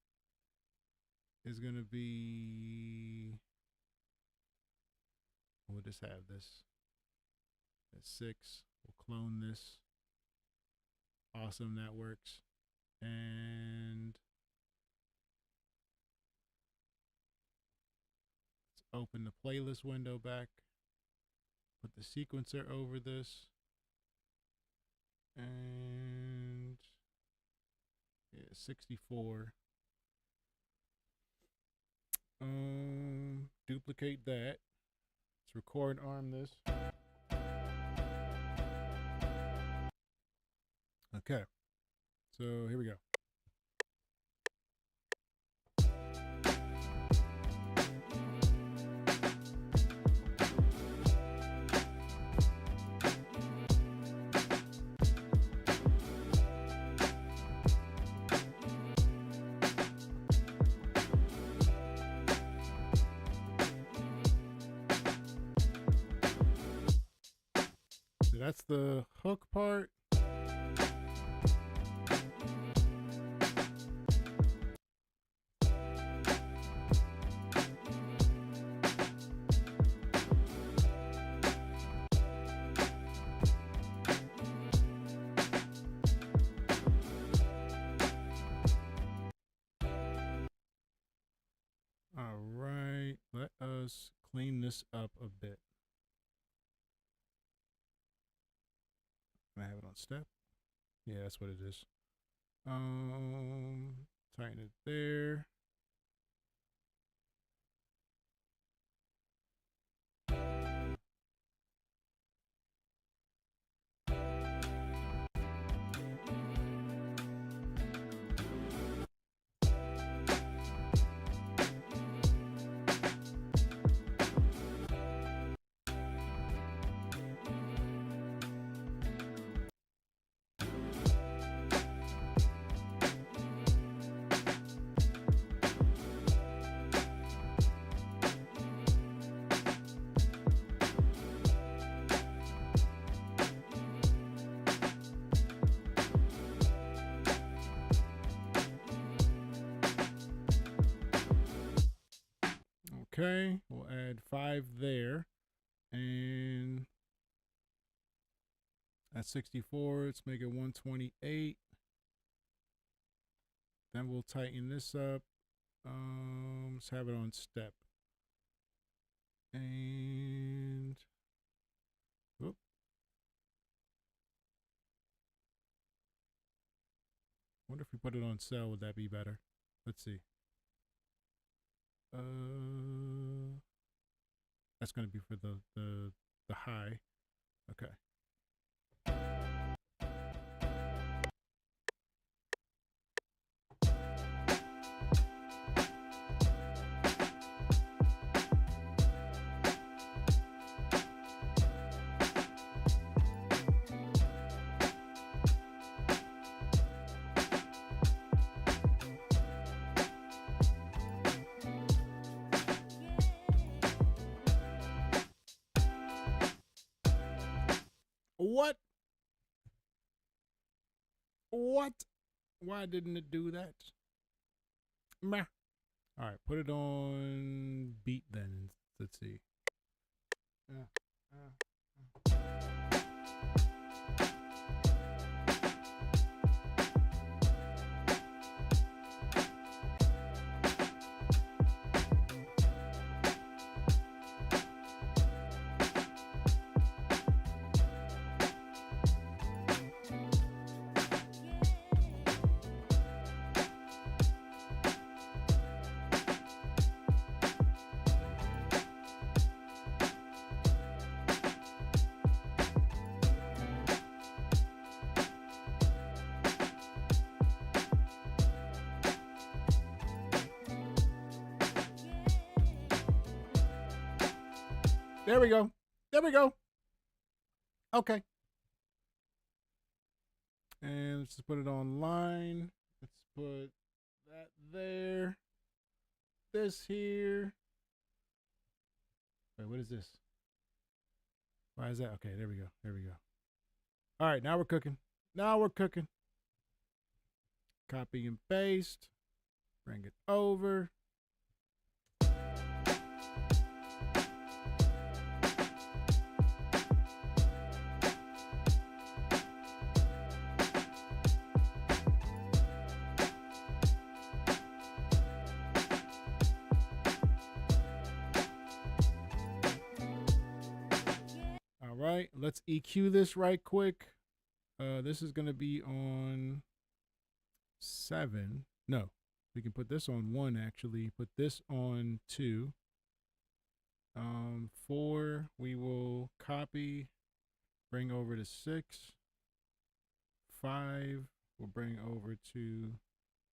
is going to be, we'll just have this at 6. We'll clone this. Awesome, that works. And let's open the playlist window back. Put the sequencer over this. And yeah, 64. Duplicate that. Let's record arm this. Okay. So here we go. that's the hook part. All right, let us clean this up a bit. I have it on step. Yeah, that's what it is. Tighten it there. Okay, we'll add 5 there. And at 64, let's make it 128. Then we'll tighten this up. Let's have it on step. And whoop. Wonder if we put it on cell, would that be better? Let's see. That's gonna be for the high. Okay. What? What? Why didn't it do that? Meh. All right, put it on beat then. Let's see. There we go. There we go. Okay. And let's just put it online. Let's put that there. This here. Wait, what is this? Why is that? Okay, there we go. There we go. All right, now we're cooking. Now we're cooking. Copy and paste. Bring it over. All right, let's EQ this right quick. This is going to be on 7. No, we can put this on 1 actually. Put this on 2. 4, we will copy, bring over to 6. 5, we'll bring over to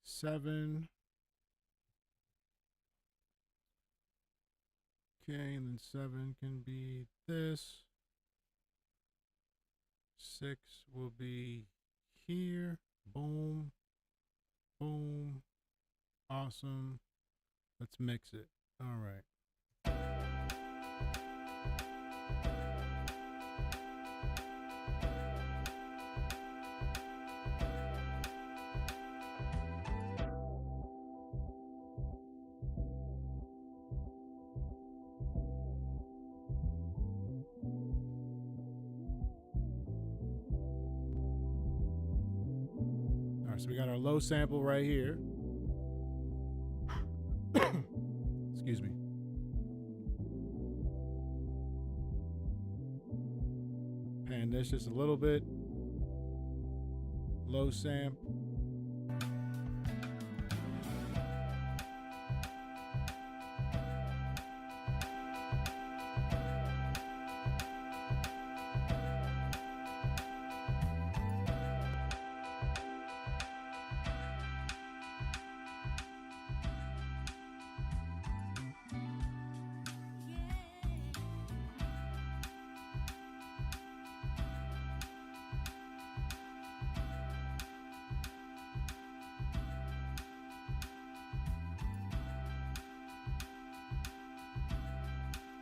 7. Okay, and then 7 can be this. 6 will be here. Boom. Boom. Awesome. Let's mix it. All right. right, so we got our low sample right here. Excuse me. Pan this just a little bit. Low samp.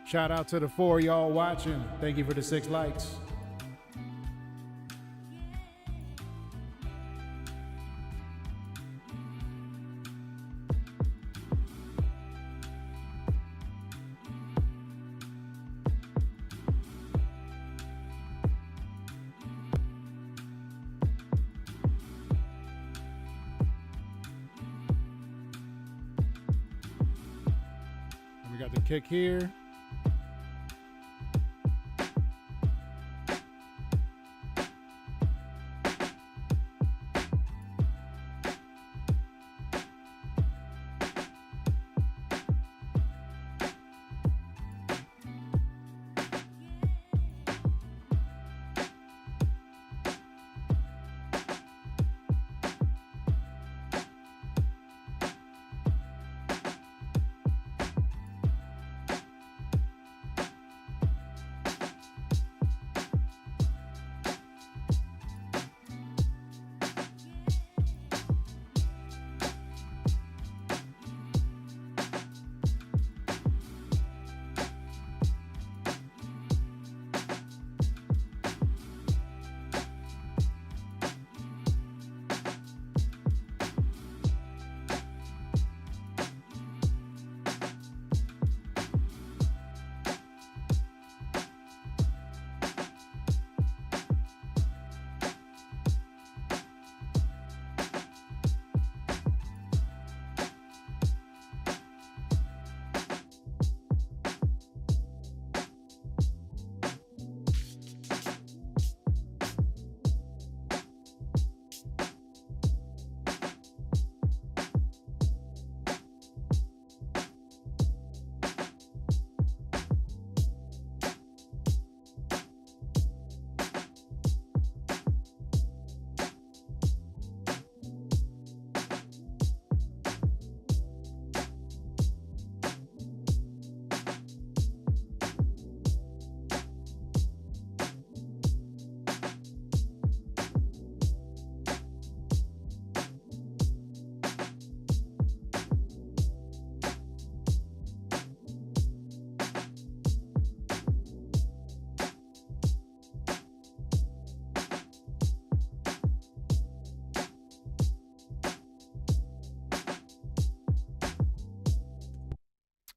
Shout out to the 4 y'all watching. Thank you for the 6 likes. And we got the kick here.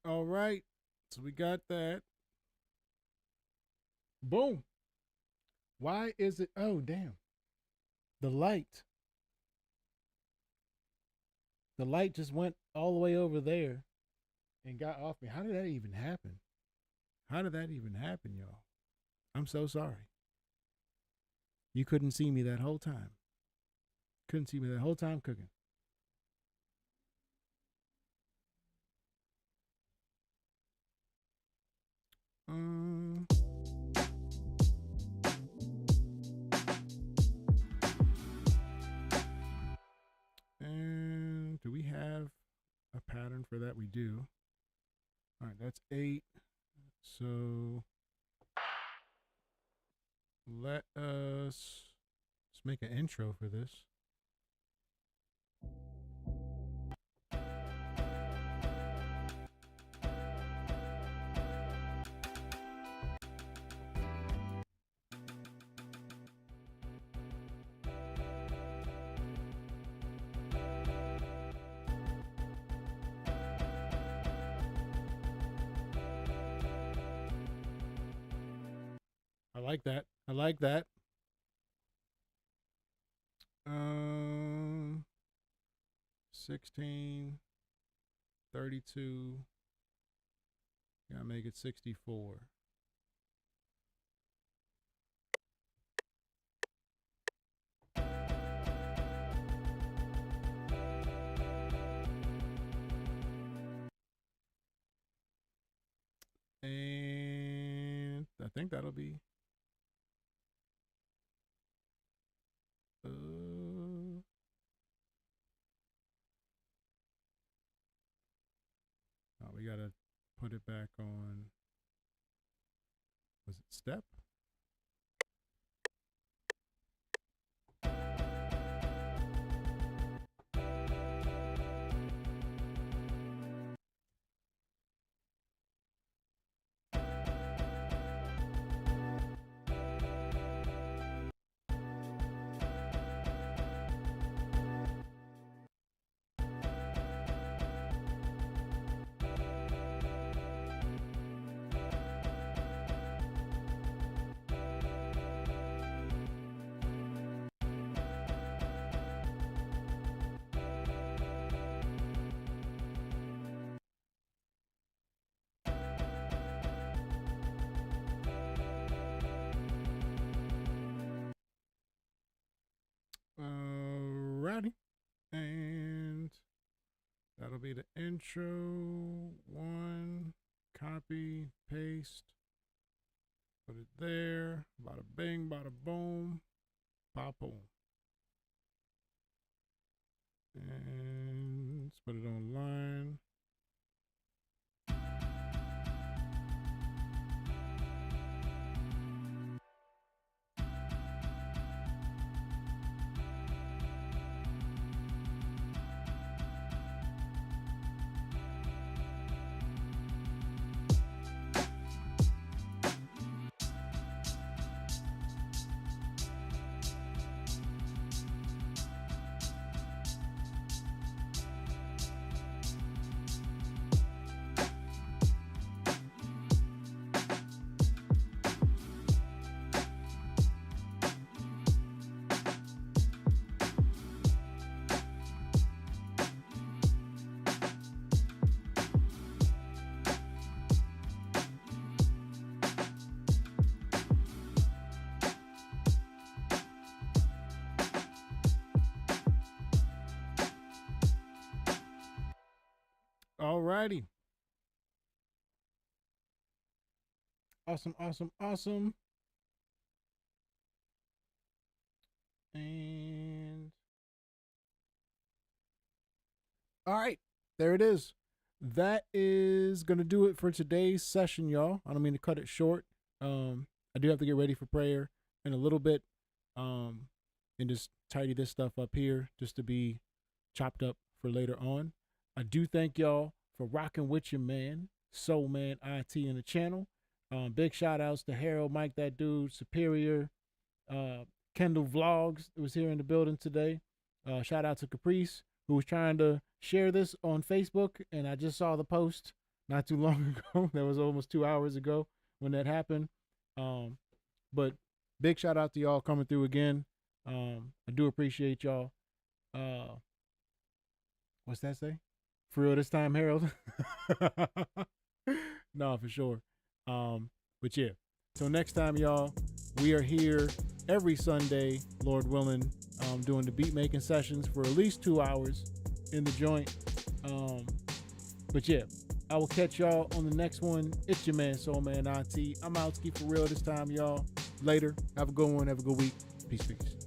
All right. So we got that. Boom. Why is it? Oh, damn. The light. The light just went all the way over there and got off me. How did that even happen? How did that even happen, y'all? I'm so sorry. You couldn't see me that whole time. Couldn't see me that whole time cooking. And do we have a pattern for that? We do. All right, that's 8. So let's make an intro for this. I like that. I like that. 16, 32. Gotta make it 64. And I think that'll be we gotta put it back on. Was it step? Alrighty. And that'll be the intro. One, copy, paste, put it there. Bada bing, bada boom, pop boom. And let's put it online. Alrighty. Awesome, awesome, awesome. And all right, there it is. That is gonna do it for today's session, y'all. I don't mean to cut it short. I do have to get ready for prayer in a little bit. And just tidy this stuff up here just to be chopped up for later on. I do thank y'all for rocking with your man, SoulMan IT in the channel. Big shout outs to Harold, Mike, that dude, Superior, Kendall Vlogs, that was here in the building today. Shout out to Caprice, who was trying to share this on Facebook, and I just saw the post not too long ago. That was almost 2 hours ago when that happened. But big shout out to y'all coming through again. I do appreciate y'all. What's that say? For real this time, Harold? No, for sure. But yeah, till next time, y'all, we are here every Sunday, Lord willing, doing the beat making sessions for at least 2 hours in the joint. But yeah, I will catch y'all on the next one. It's your man, SoulMan IT. I'm out for real this time, y'all. Later. Have a good one. Have a good week. Peace, peace.